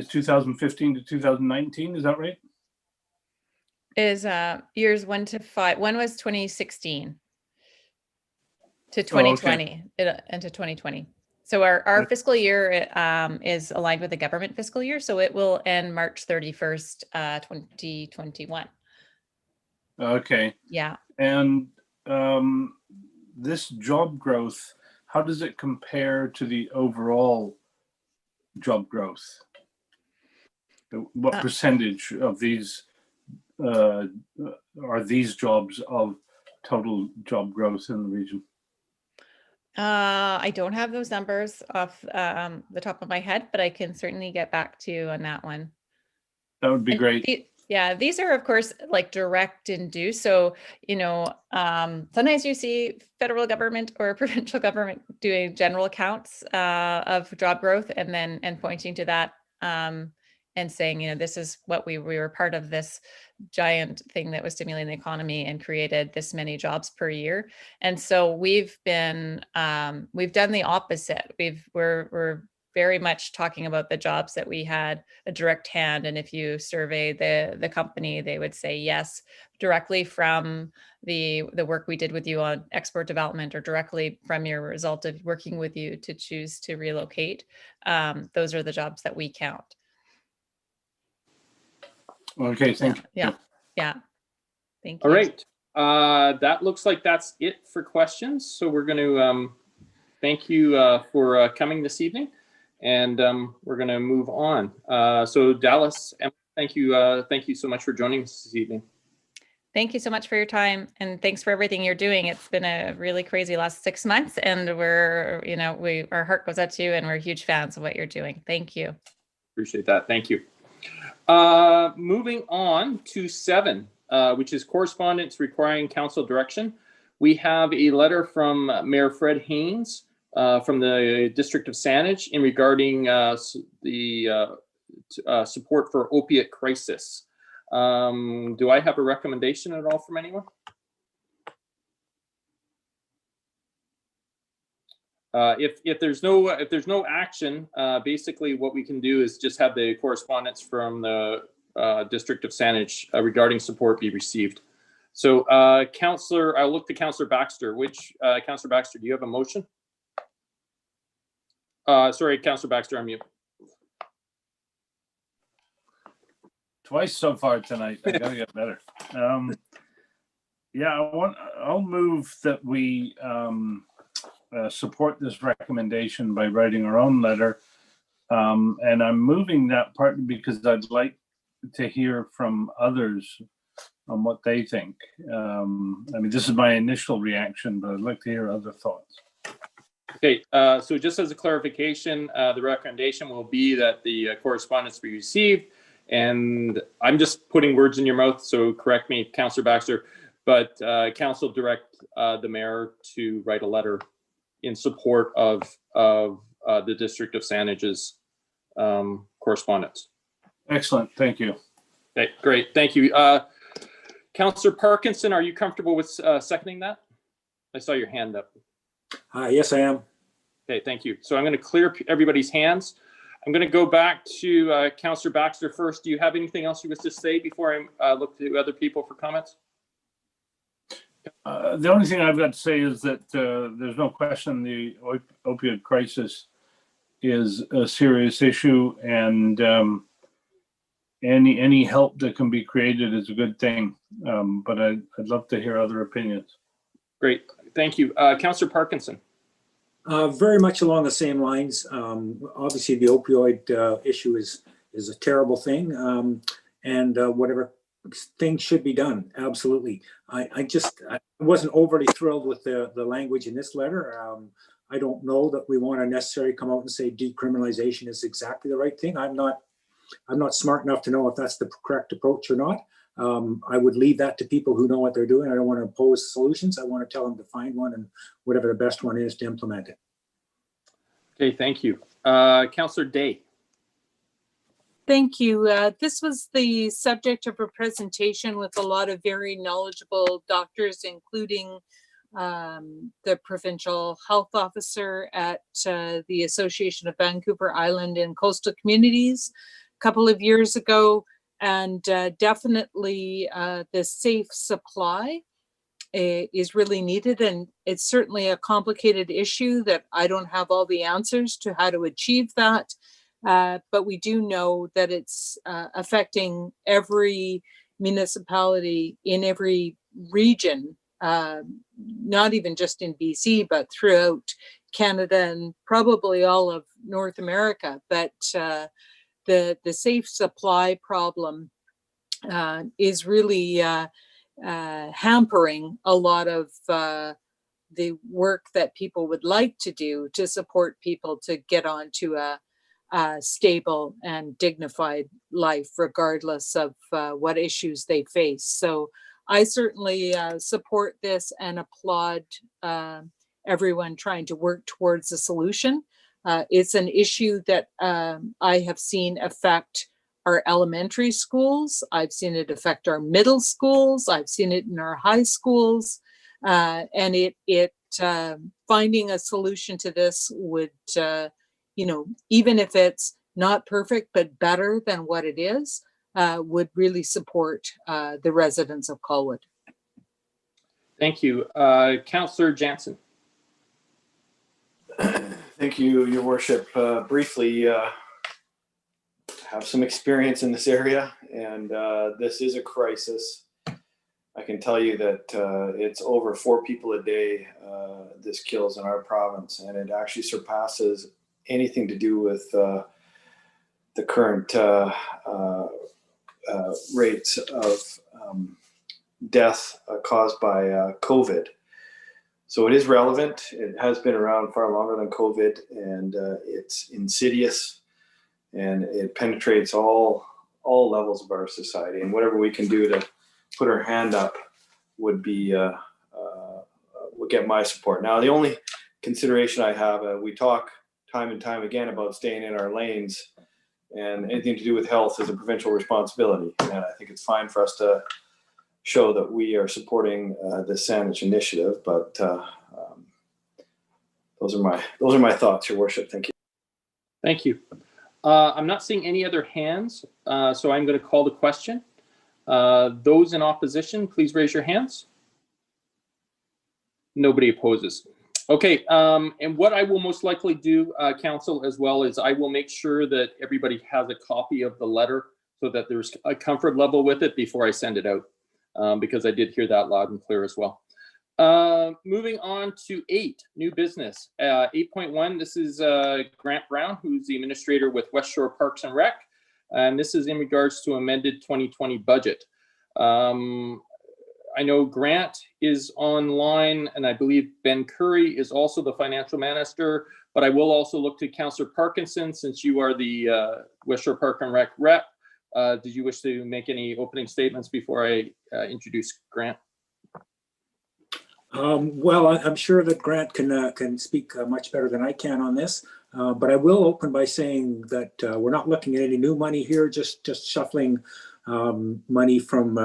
[SPEAKER 8] 2015 to 2019. Is that right?
[SPEAKER 6] Is years 1 to 5. When was 2016? To 2020, into 2020. So our fiscal year is aligned with the government fiscal year. So it will end March 31st, 2021.
[SPEAKER 8] Okay.
[SPEAKER 6] Yeah.
[SPEAKER 8] And this job growth, how does it compare to the overall job growth? What percentage of these are these jobs of total job growth in the region?
[SPEAKER 6] I don't have those numbers off the top of my head, but I can certainly get back to you on that one.
[SPEAKER 8] That would be
[SPEAKER 6] And
[SPEAKER 8] great.
[SPEAKER 6] yeah, these are of course like direct and due. So, sometimes you see federal government or provincial government doing general accounts of job growth and pointing to that and saying, this is what we were part of this giant thing that was stimulating the economy and created this many jobs per year. And so we've done the opposite. We're very much talking about the jobs that we had a direct hand. And if you survey the company, they would say yes, directly from the work we did with you on export development or directly from your result of working with you to choose to relocate. Those are the jobs that we count.
[SPEAKER 8] Okay, thank you.
[SPEAKER 6] Yeah. Thank you.
[SPEAKER 4] All right. That looks like that's it for questions. So we're going to thank you for coming this evening, and we're going to move on. So Dallas, thank you so much for joining us this evening.
[SPEAKER 6] Thank you so much for your time, and thanks for everything you're doing. It's been a really crazy last 6 months, and our heart goes out to you, and we're huge fans of what you're doing. Thank you. Appreciate
[SPEAKER 4] that. Thank you. Moving on to 7, which is correspondence requiring council direction. We have a letter from Mayor Fred Haynes from the District of Saanich in regarding the support for opiate crisis. Do I have a recommendation at all from anyone? If there's no action, basically what we can do is just have the correspondence from the District of Saanich regarding support be received. So, Councillor, I'll look to Councillor Baxter. Councillor Baxter, do you have a motion? Sorry, Councillor Baxter, I'm mute.
[SPEAKER 8] Twice so far tonight. I gotta get better. I'll move that we support this recommendation by writing our own letter. And I'm moving that partly because I'd like to hear from others on what they think. This is my initial reaction, but I'd like to hear other thoughts.
[SPEAKER 4] Okay, so just as a clarification, the recommendation will be that the correspondence be received, and I'm just putting words in your mouth, so correct me, Councillor Baxter, but council direct the mayor to write a letter in support of the District of Saanich's correspondence.
[SPEAKER 8] Excellent, thank you.
[SPEAKER 4] Okay, great, thank you. Councillor Parkinson, are you comfortable with seconding that? I saw your hand up.
[SPEAKER 1] Yes, I am.
[SPEAKER 4] Okay, thank you. So I'm going to clear everybody's hands. I'm going to go back to Councillor Baxter first. Do you have anything else you wish to say before I look to other people for comments?
[SPEAKER 8] The only thing I've got to say is that there's no question the opioid crisis is a serious issue, and any help that can be created is a good thing. But I'd love to hear other opinions.
[SPEAKER 4] Great, thank you. Councillor Parkinson.
[SPEAKER 1] Very much along the same lines. Obviously, the opioid issue is a terrible thing, and whatever things should be done, absolutely. I wasn't overly thrilled with the language in this letter. I don't know that we want to necessarily come out and say decriminalization is exactly the right thing. I'm not smart enough to know if that's the correct approach or not. I would leave that to people who know what they're doing. I don't want to impose solutions. I want to tell them to find one, and whatever the best one is to implement it.
[SPEAKER 4] Okay, thank you. Councillor Day.
[SPEAKER 9] Thank you. This was the subject of a presentation with a lot of very knowledgeable doctors, including the provincial health officer at the Association of Vancouver Island and Coastal Communities a couple of years ago. And definitely the safe supply is really needed. And it's certainly a complicated issue that I don't have all the answers to how to achieve that. But we do know that it's affecting every municipality in every region, not even just in BC, but throughout Canada and probably all of North America. But the safe supply problem is really hampering a lot of the work that people would like to do to support people to get onto a stable and dignified life, regardless of what issues they face. So I certainly support this and applaud everyone trying to work towards a solution. It's an issue that I have seen affect our elementary schools. I've seen it affect our middle schools. I've seen it in our high schools. And finding a solution to this would, even if it's not perfect, but better than what it is, would really support the residents of Colwood.
[SPEAKER 4] Thank you. Councillor Jansen.
[SPEAKER 10] Thank you, Your Worship. Briefly, have some experience in this area, and this is a crisis. I can tell you that it's over 4 people a day this kills in our province, and it actually surpasses anything to do with the current rates of death caused by COVID. So it is relevant. It has been around far longer than COVID, and it's insidious, and it penetrates all levels of our society. And whatever we can do to put our hand up would be would get my support. Now, the only consideration I have, we talk time and time again about staying in our lanes, and anything to do with health is a provincial responsibility. And I think it's fine for us to show that we are supporting the Sandwich Initiative, but those are my thoughts, Your Worship. Thank you.
[SPEAKER 4] Thank you. I'm not seeing any other hands, so I'm going to call the question. Those in opposition, please raise your hands. Nobody opposes. Okay, and what I will most likely do, Council, as well, is I will make sure that everybody has a copy of the letter so that there's a comfort level with it before I send it out, because I did hear that loud and clear as well. Moving on to 8, new business. 8.1, this is Grant Brown, who's the administrator with West Shore Parks and Rec, and this is in regards to amended 2020 budget. I know Grant is online, and I believe Ben Curry is also the financial minister, but I will also look to Councillor Parkinson, since you are the West Shore Park and Rec rep. Did you wish to make any opening statements before I introduce Grant?
[SPEAKER 1] Well, I'm sure that Grant can speak much better than I can on this, but I will open by saying that we're not looking at any new money here, just shuffling money from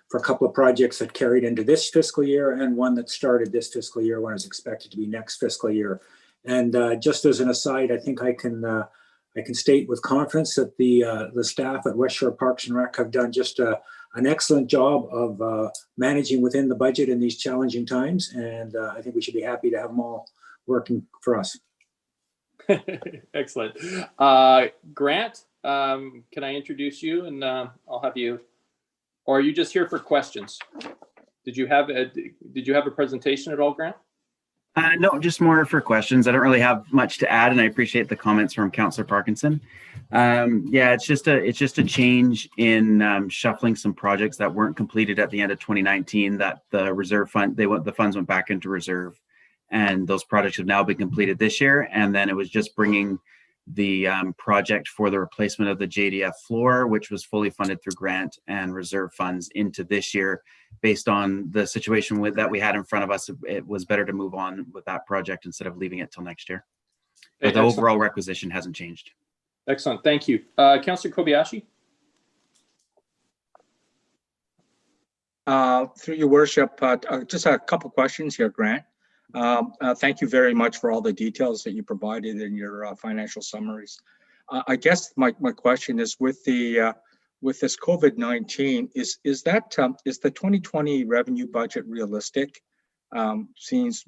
[SPEAKER 1] for a couple of projects that carried into this fiscal year, and one that started this fiscal year, one is expected to be next fiscal year. And just as an aside, I think I can state with confidence that the staff at West Shore Parks and Rec have done just an excellent job of managing within the budget in these challenging times, and I think we should be happy to have them all working for us.
[SPEAKER 4] Excellent. Grant, can I introduce you, and I'll have you, or are you just here for questions? Did you have a presentation at all, Grant?
[SPEAKER 11] No, just more for questions. I don't really have much to add, and I appreciate the comments from Councillor Parkinson. Yeah, it's just a change in shuffling some projects that weren't completed at the end of 2019. That the reserve fund, the funds went back into reserve, and those projects have now been completed this year. And then it was just bringing the project for the replacement of the JDF floor, which was fully funded through grant and reserve funds, into this year. Based on the situation that we had in front of us, it was better to move on with that project instead of leaving it till next year. But the overall requisition hasn't changed.
[SPEAKER 4] Excellent, thank you. Councillor Kobayashi.
[SPEAKER 5] Through your worship, just a couple questions here, Grant. Thank you very much for all the details that you provided in your financial summaries. I guess my question is, with this COVID-19, is the 2020 revenue budget realistic? Since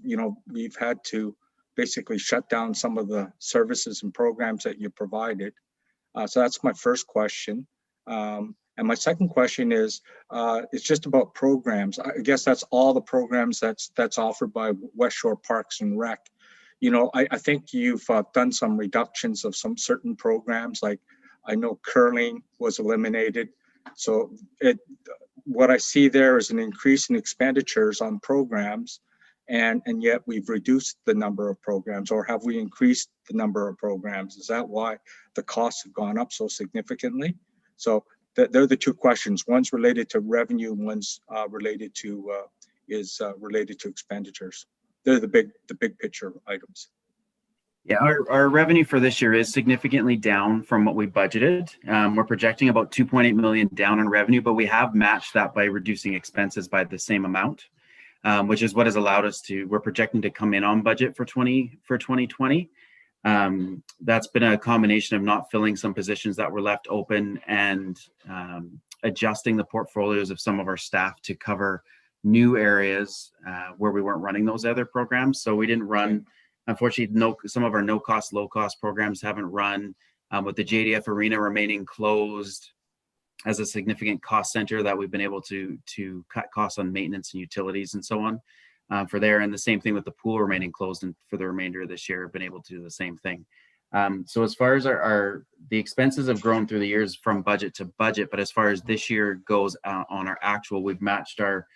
[SPEAKER 5] we've had to basically shut down some of the services and programs that you provided. So that's my first question. And my second question is just about programs. I guess that's all the programs that's offered by West Shore Parks and Rec. I think you've done some reductions of some certain programs, like I know curling was eliminated. So what I see there is an increase in expenditures on programs, and yet we've reduced the number of programs, or have we increased the number of programs? Is that why the costs have gone up so significantly? So they're the two questions. One's related to revenue, one's related to expenditures. They're the big picture items.
[SPEAKER 11] Yeah, our revenue for this year is significantly down from what we budgeted. We're projecting about 2.8 million down in revenue, but we have matched that by reducing expenses by the same amount, which is what has allowed us to, we're projecting to come in on budget for 2020. That's been a combination of not filling some positions that were left open and adjusting the portfolios of some of our staff to cover new areas where we weren't running those other programs. So we didn't run, unfortunately, some of our no-cost, low-cost programs haven't run, with the JDF Arena remaining closed as a significant cost center that we've been able to cut costs on maintenance and utilities and so on for there. And the same thing with the pool remaining closed and for the remainder of this year, been able to do the same thing. So as far as the expenses have grown through the years from budget to budget, but as far as this year goes on our actual, we've matched our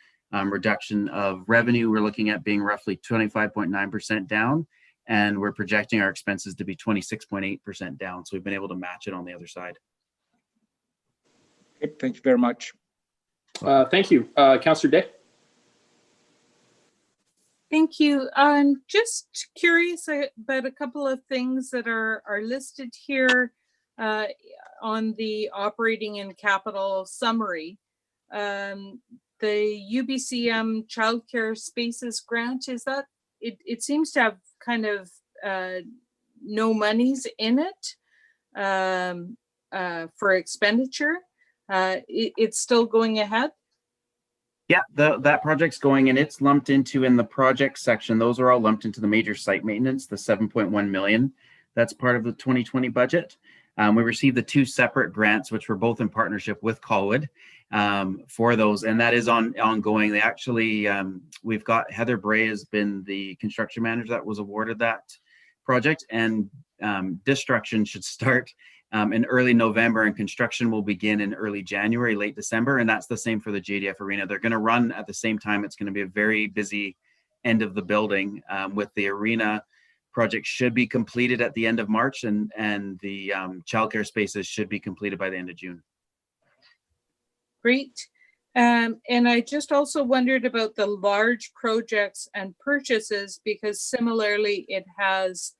[SPEAKER 11] reduction of revenue. We're looking at being roughly 25.9% down, and we're projecting our expenses to be 26.8% down. So we've been able to match it on the other side.
[SPEAKER 5] Okay, thank you very much.
[SPEAKER 4] Thank you. Councillor Day.
[SPEAKER 9] Thank you. I'm just curious about a couple of things that are listed here on the operating and capital summary. The UBCM childcare spaces grant, is that, it seems to have kind of no monies in it for expenditure. It's still going ahead?
[SPEAKER 11] Yeah, that project's going, and it's lumped into, in the project section, those are all lumped into the major site maintenance, the 7.1 million. That's part of the 2020 budget. We received the two separate grants, which were both in partnership with Colwood for those, and that is ongoing. They actually, we've got Heather Bray has been the construction manager that was awarded that project, and destruction should start in early November, and construction will begin in early January, late December, and that's the same for the JDF Arena. They're going to run at the same time. It's going to be a very busy end of the building. With the arena project should be completed at the end of March, and the childcare spaces should be completed by the end of June.
[SPEAKER 9] Great. And I just also wondered about the large projects and purchases, because similarly it has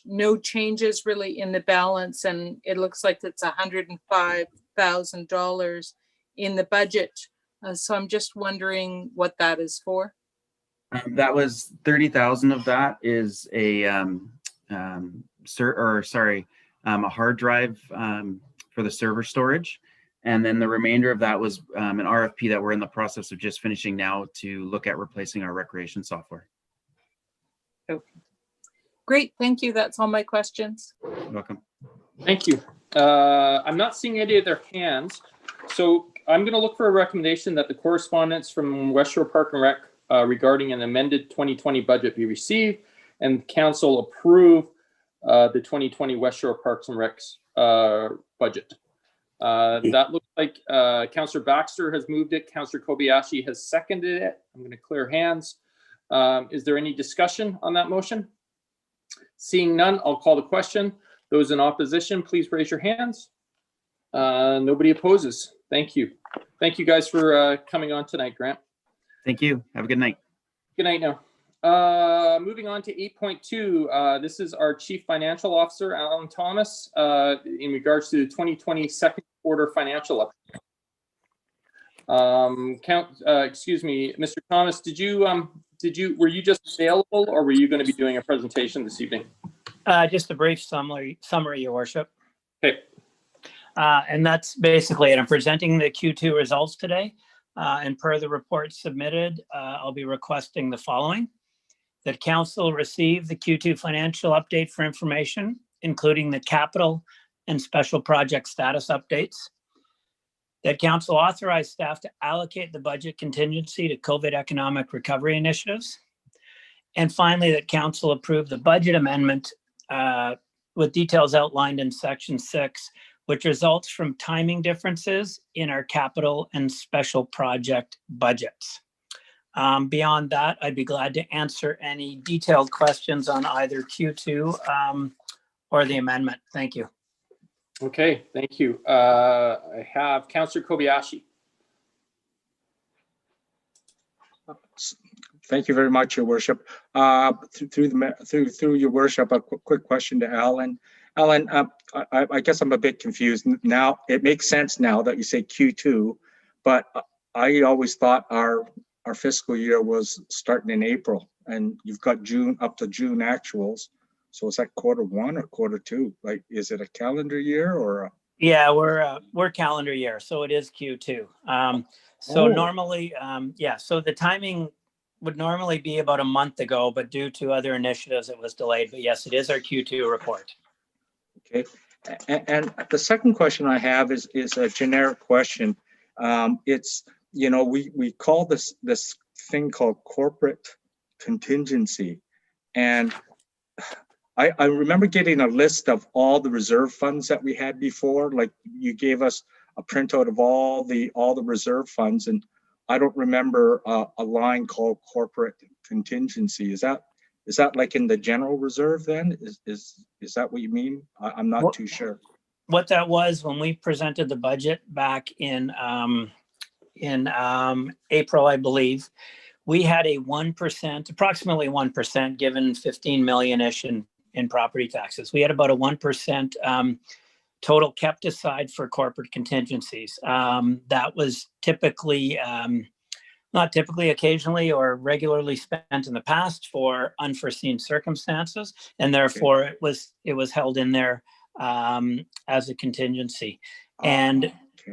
[SPEAKER 9] no changes really in the balance, and it looks like it's $105,000 in the budget. So I'm just wondering what that is for.
[SPEAKER 11] That was 30,000 of that is a hard drive for the server storage. And then the remainder of that was an RFP that we're in the process of just finishing now to look at replacing our recreation software.
[SPEAKER 9] Okay. Great, thank you. That's all my questions.
[SPEAKER 11] You're welcome.
[SPEAKER 4] Thank you. I'm not seeing any of their hands. So I'm going to look for a recommendation that the correspondence from West Shore Park and Rec regarding an amended 2020 budget be received, and council approve the 2020 West Shore Parks and Recs budget. That looks like Councillor Baxter has moved it. Councillor Kobayashi has seconded it. I'm going to clear hands. Is there any discussion on that motion? Seeing none, I'll call the question. Those in opposition, please raise your hands. Nobody opposes. Thank you. Thank you guys for coming on tonight, Grant.
[SPEAKER 11] Thank you. Have a good night.
[SPEAKER 4] Good night now. Moving on to 8.2. This is our Chief Financial Officer, Alan Thomas, in regards to the 2020 second quarter financial update. Excuse me, Mr. Thomas, were you just available, or were you going to be doing a presentation this evening?
[SPEAKER 12] Just a brief summary, Your Worship.
[SPEAKER 4] Okay.
[SPEAKER 12] And that's basically it. I'm presenting the Q2 results today. And per the report submitted, I'll be requesting the following: that council receive the Q2 financial update for information, including the capital and special project status updates; that council authorize staff to allocate the budget contingency to COVID economic recovery initiatives; and finally, that council approve the budget amendment with details outlined in section 6, which results from timing differences in our capital and special project budgets. Beyond that, I'd be glad to answer any detailed questions on either Q2 or the amendment. Thank you.
[SPEAKER 4] Okay, thank you. I have Councillor Kobayashi.
[SPEAKER 5] Thank you very much, Your Worship. Through Your Worship, a quick question to Alan. Alan, I guess I'm a bit confused now. It makes sense now that you say Q2, but I always thought our fiscal year was starting in April, and you've got June up to June actuals. So is that Q1 or Q2? Like, is it a calendar year or?
[SPEAKER 12] Yeah, we're calendar year, so it is Q2. Normally, so the timing would normally be about a month ago, but due to other initiatives, it was delayed. But yes, it is our Q2 report.
[SPEAKER 5] Okay, and the second question I have is a generic question. It's, you know, we call this thing called corporate contingency, and I remember getting a list of all the reserve funds that we had before. Like, you gave us a printout of all the reserve funds, and I don't remember a line called corporate contingency. Is that like in the general reserve then? Is that what you mean? I'm not too sure.
[SPEAKER 12] What that was when we presented the budget back in April, I believe, we had a 1%, approximately 1%, given 15 million-ish in property taxes. We had about a 1% total kept aside for corporate contingencies. That was typically, not typically, occasionally or regularly spent in the past for unforeseen circumstances, and therefore it was held in there as a contingency. And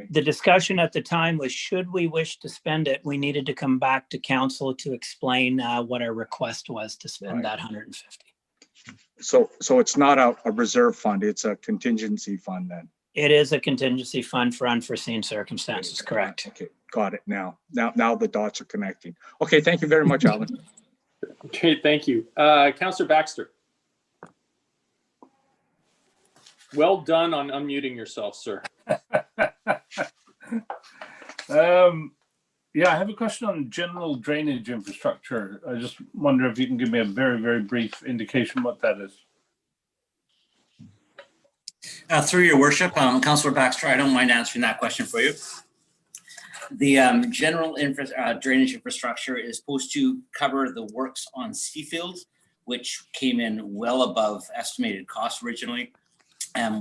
[SPEAKER 12] the discussion at the time was, should we wish to spend it, we needed to come back to council to explain what our request was to spend that 150.
[SPEAKER 5] So it's not a reserve fund, it's a contingency fund then?
[SPEAKER 12] It is a contingency fund for unforeseen circumstances, correct.
[SPEAKER 5] Okay, got it now. Now the dots are connecting. Okay, thank you very much, Alan.
[SPEAKER 4] Okay, thank you. Councillor Baxter. Well done on unmuting yourself, sir.
[SPEAKER 8] Yeah, I have a question on general drainage infrastructure. I just wonder if you can give me a very, very brief indication what that is.
[SPEAKER 13] Through Your Worship, Councillor Baxter, I don't mind answering that question for you. The general drainage infrastructure is supposed to cover the works on Seafield, which came in well above estimated cost originally.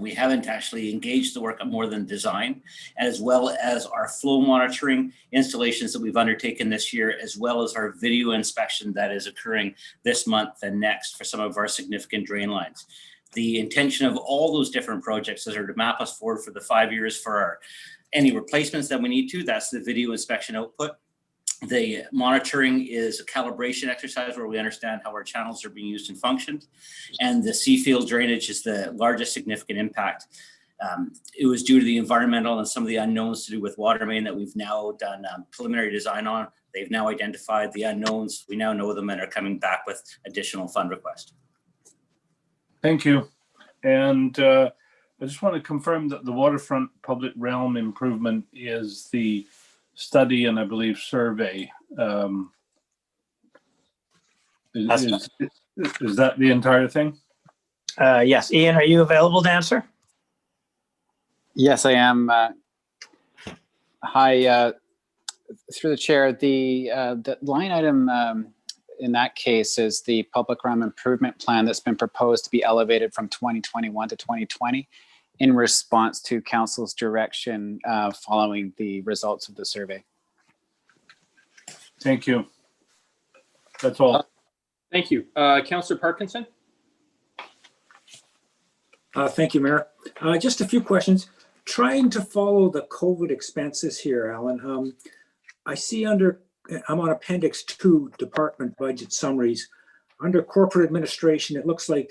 [SPEAKER 13] We haven't actually engaged the work more than design, as well as our flow monitoring installations that we've undertaken this year, as well as our video inspection that is occurring this month and next for some of our significant drain lines. The intention of all those different projects is to map us forward for the 5 years for any replacements that we need to. That's the video inspection output. The monitoring is a calibration exercise where we understand how our channels are being used and functioned. And the Seafield drainage is the largest significant impact. It was due to the environmental and some of the unknowns to do with water main that we've now done preliminary design on. They've now identified the unknowns. We now know them and are coming back with additional fund request.
[SPEAKER 8] Thank you. And I just want to confirm that the waterfront public realm improvement is the study and I believe survey. Is that the entire thing?
[SPEAKER 12] Yes. Ian, are you available to answer?
[SPEAKER 14] Yes, I am. Hi, through the chair, the line item in that case is the public realm improvement plan that's been proposed to be elevated from 2021 to 2020 in response to council's direction following the results of the survey.
[SPEAKER 8] Thank you. That's all.
[SPEAKER 4] Thank you. Councillor Parkinson.
[SPEAKER 1] Thank you, Mayor. Just a few questions. Trying to follow the COVID expenses here, Alan. I see I'm on Appendix 2, Department Budget Summaries. Under Corporate Administration, it looks like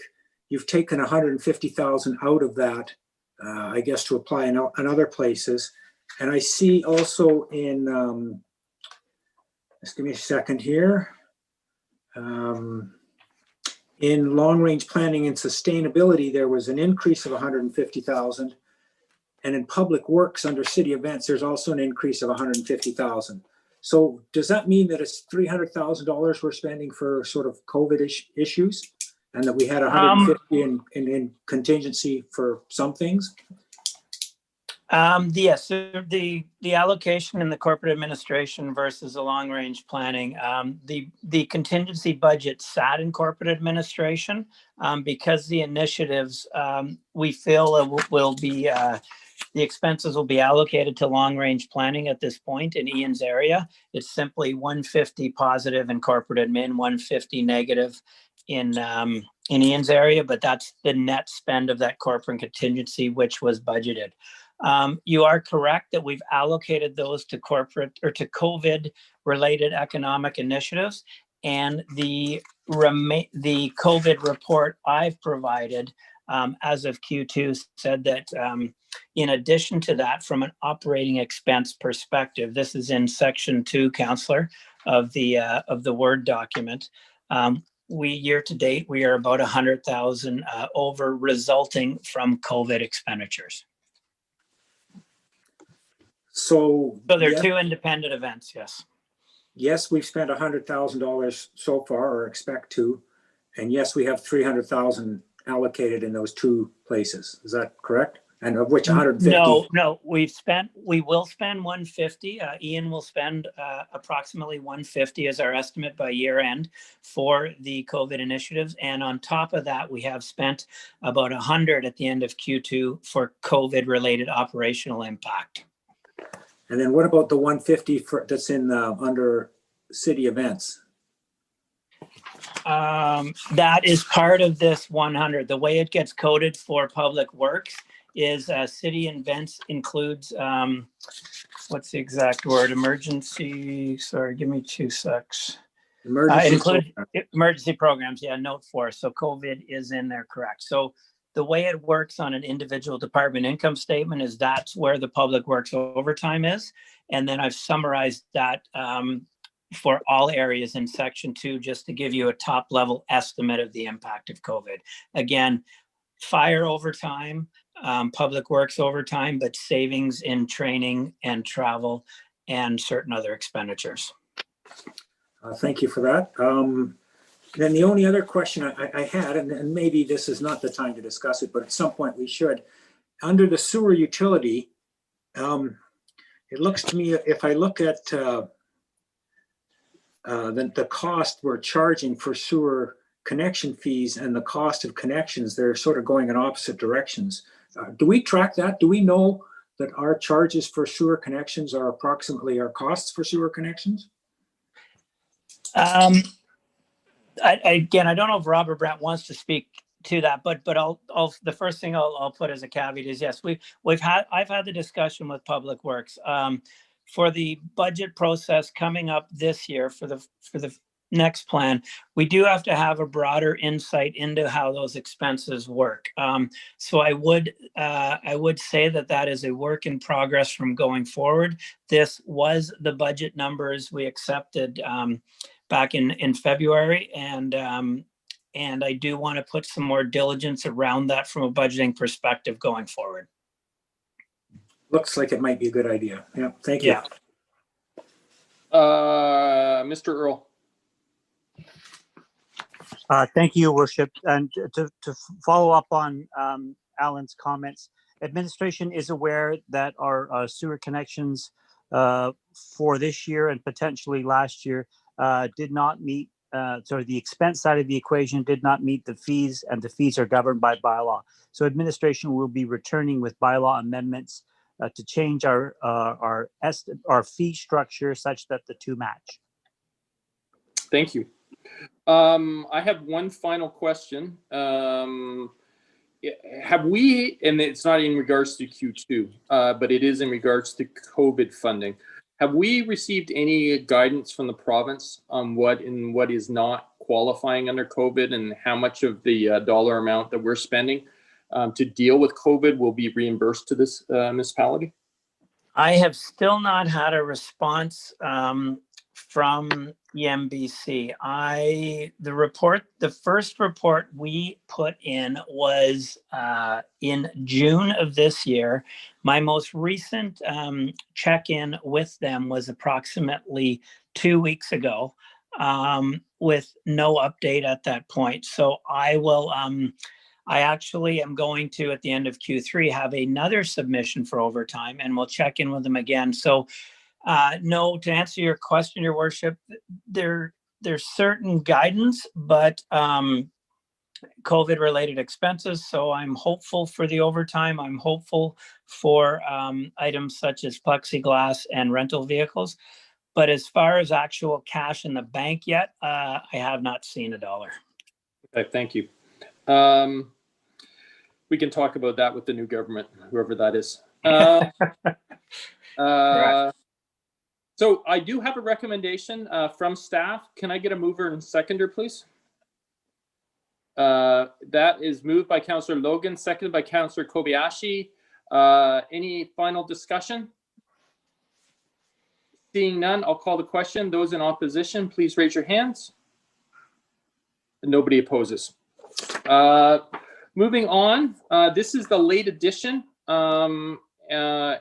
[SPEAKER 1] you've taken 150,000 out of that, I guess, to apply in other places. And I see also in, just give me a second here. In long-range planning and sustainability, there was an increase of 150,000. And in public works under city events, there's also an increase of 150,000. So does that mean that it's $300,000 we're spending for sort of COVID issues? And that we had 150 in contingency for some things?
[SPEAKER 12] Yes, so the allocation in the corporate administration versus the long range planning, the contingency budget sat in corporate administration because the initiatives we feel will be the expenses will be allocated to long range planning at this point in Ian's area. It's simply 150 positive in corporate admin, 150 negative in Ian's area, but that's the net spend of that corporate contingency, which was budgeted. You are correct that we've allocated those to corporate or to COVID related economic initiatives, and the COVID report I've provided as of Q2 said that in addition to that, from an operating expense perspective, this is in section 2, Councillor, of the Word document. Year to date, we are about 100,000 over, resulting from COVID expenditures.
[SPEAKER 1] So
[SPEAKER 12] they're two independent events, yes.
[SPEAKER 1] Yes, we've spent $100,000 so far, or expect to, and yes, we have 300,000 allocated in those two places. Is that correct? And of which 150?
[SPEAKER 12] No, we will spend 150. Ian will spend approximately 150 as our estimate by year end for the COVID initiatives. And on top of that, we have spent about 100 at the end of Q2 for COVID related operational impact.
[SPEAKER 1] And then what about the 150 that's in under city events?
[SPEAKER 12] That is part of this 100. The way it gets coded for public works is city events includes, what's the exact word? Emergency, sorry, give me 2 secs. It includes emergency programs, yeah, note 4. So COVID is in there, correct. So the way it works on an individual department income statement is that's where the public works overtime is. And then I've summarized that for all areas in section 2, just to give you a top level estimate of the impact of COVID. Again, fire overtime, public works overtime, but savings in training and travel and certain other expenditures.
[SPEAKER 1] Thank you for that. Then the only other question I had, and maybe this is not the time to discuss it, but at some point we should, under the sewer utility, it looks to me, if I look at the cost we're charging for sewer connection fees and the cost of connections, they're sort of going in opposite directions. Do we track that? Do we know that our charges for sewer connections are approximately our costs for sewer connections?
[SPEAKER 12] Again, I don't know if Robert Brett wants to speak to that, but the first thing I'll put as a caveat is yes, I've had the discussion with Public Works for the budget process coming up this year for the next plan. We do have to have a broader insight into how those expenses work. So I would say that is a work in progress from going forward. This was the budget numbers we accepted back in February, and I do want to put some more diligence around that from a budgeting perspective going forward.
[SPEAKER 1] Looks like it might be a good idea. Yeah, thank you.
[SPEAKER 12] Yeah.
[SPEAKER 4] Mr. Earl.
[SPEAKER 15] Thank you, Worship. And to follow up on Alan's comments, administration is aware that our sewer connections for this year and potentially last year did not meet, so the expense side of the equation did not meet the fees, and the fees are governed by bylaw. So administration will be returning with bylaw amendments to change our fee structure such that the two match.
[SPEAKER 4] Thank you. I have one final question. Have we, and it's not in regards to Q2, but it is in regards to COVID funding. Have we received any guidance from the province on what is not qualifying under COVID and how much of the dollar amount that we're spending to deal with COVID will be reimbursed to this municipality?
[SPEAKER 12] I have still not had a response from EMBC. The first report we put in was in June of this year. My most recent check-in with them was approximately 2 weeks ago, with no update at that point. So I actually am going to, at the end of Q3, have another submission for overtime, and we'll check in with them again. So no, to answer your question, Your Worship, there's certain guidance, but COVID-related expenses. So I'm hopeful for the overtime. I'm hopeful for items such as plexiglass and rental vehicles. But as far as actual cash in the bank yet, I have not seen a dollar.
[SPEAKER 4] Okay, thank you. We can talk about that with the new government, whoever that is. So I do have a recommendation from staff. Can I get a mover and seconder, please? That is moved by Councillor Logan, seconded by Councillor Kobayashi. Any final discussion? Seeing none, I'll call the question. Those in opposition, please raise your hands. Nobody opposes. Moving on, this is the late edition. And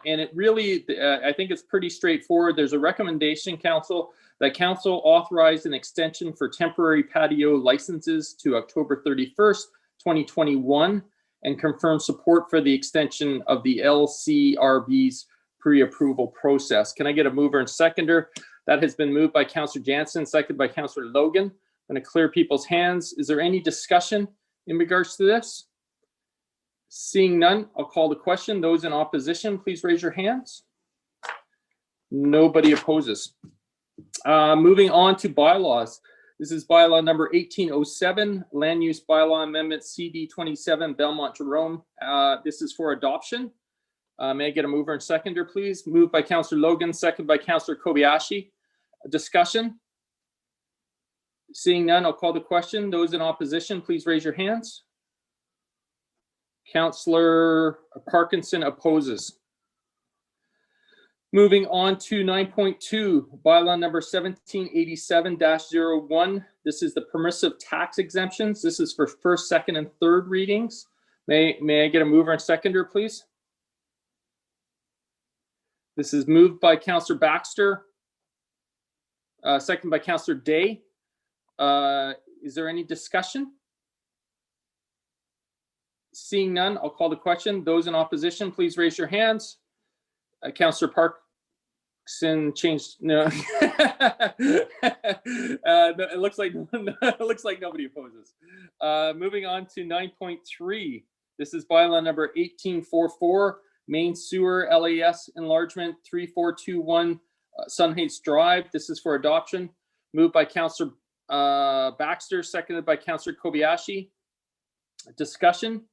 [SPEAKER 4] it really, I think it's pretty straightforward. There's a recommendation, Council, that Council authorize an extension for temporary patio licenses to October 31st, 2021, and confirm support for the extension of the LCRB's pre-approval process. Can I get a mover and seconder? That has been moved by Councillor Jansen, seconded by Councillor Logan. I'm going to clear people's hands. Is there any discussion in regards to this? Seeing none, I'll call the question. Those in opposition, please raise your hands. Nobody opposes. Moving on to bylaws. This is bylaw number 1807, Land Use Bylaw Amendment CD 27, Belmont Jerome. This is for adoption. May I get a mover and seconder, please? Moved by Councillor Logan, seconded by Councillor Kobayashi. Discussion? Seeing none, I'll call the question. Those in opposition, please raise your hands. Councillor Parkinson opposes. Moving on to 9.2, bylaw number 1787-01. This is the permissive tax exemptions. This is for first, second, and third readings. May I get a mover and seconder, please? This is moved by Councillor Baxter, seconded by Councillor Day. Is there any discussion? Seeing none, I'll call the question. Those in opposition, please raise your hands. Councillor Parkinson changed. No, it looks like nobody opposes. Moving on to 9.3. This is bylaw number 1844, main sewer LAS enlargement 3421 Sun Heights Drive. This is for adoption. Moved by Councillor Baxter, seconded by Councillor Kobayashi. Discussion?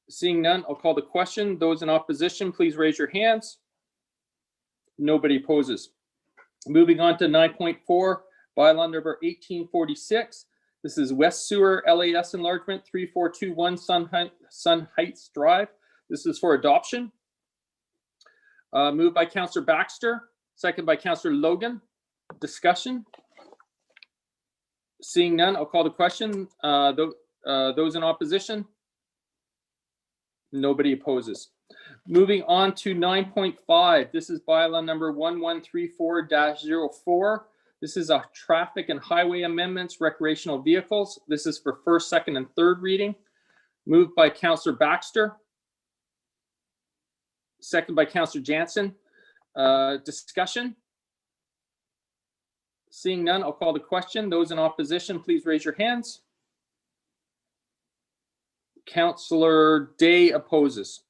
[SPEAKER 4] Seeing none, I'll call the question. Those in opposition, please raise your hands. Nobody opposes. Moving on to 9.4, bylaw number 1846. This is West Sewer LAS enlargement 3421 Sun Heights Drive. This is for adoption. Moved by Councillor Baxter, seconded by Councillor Logan. Discussion? Seeing none, I'll call the question. Those in opposition? Nobody opposes. Moving on to 9.5. This is bylaw number 1134-04. This is a traffic and highway amendments, recreational vehicles. This is for first, second, and third reading. Moved by Councillor Baxter. Second by Councillor Jansen. Discussion? Seeing none, I'll call the question. Those in opposition, please raise your hands. Councillor Day opposes.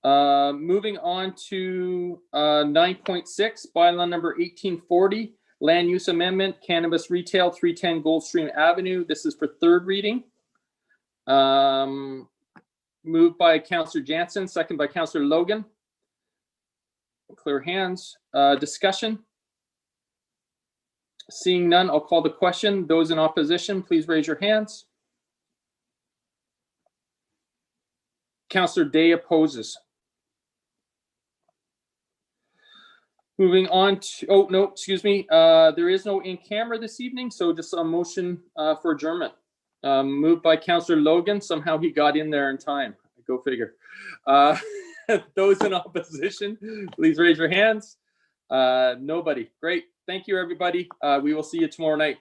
[SPEAKER 4] Moving on to 9.6, bylaw number 1840, land use amendment, cannabis retail, 310 Goldstream Avenue. This is for third reading. Moved by Councillor Jansen, second by Councillor Logan. Clear hands. Discussion? Seeing none, I'll call the question. Those in opposition, please raise your hands. Councillor Day opposes. Moving on to, oh, no, excuse me. There is no in camera this evening, so just a motion for adjournment. Moved by Councillor Logan. Somehow he got in there in time. Go figure. Those in opposition, please raise your hands. Nobody. Great. Thank you, everybody. We will see you tomorrow night.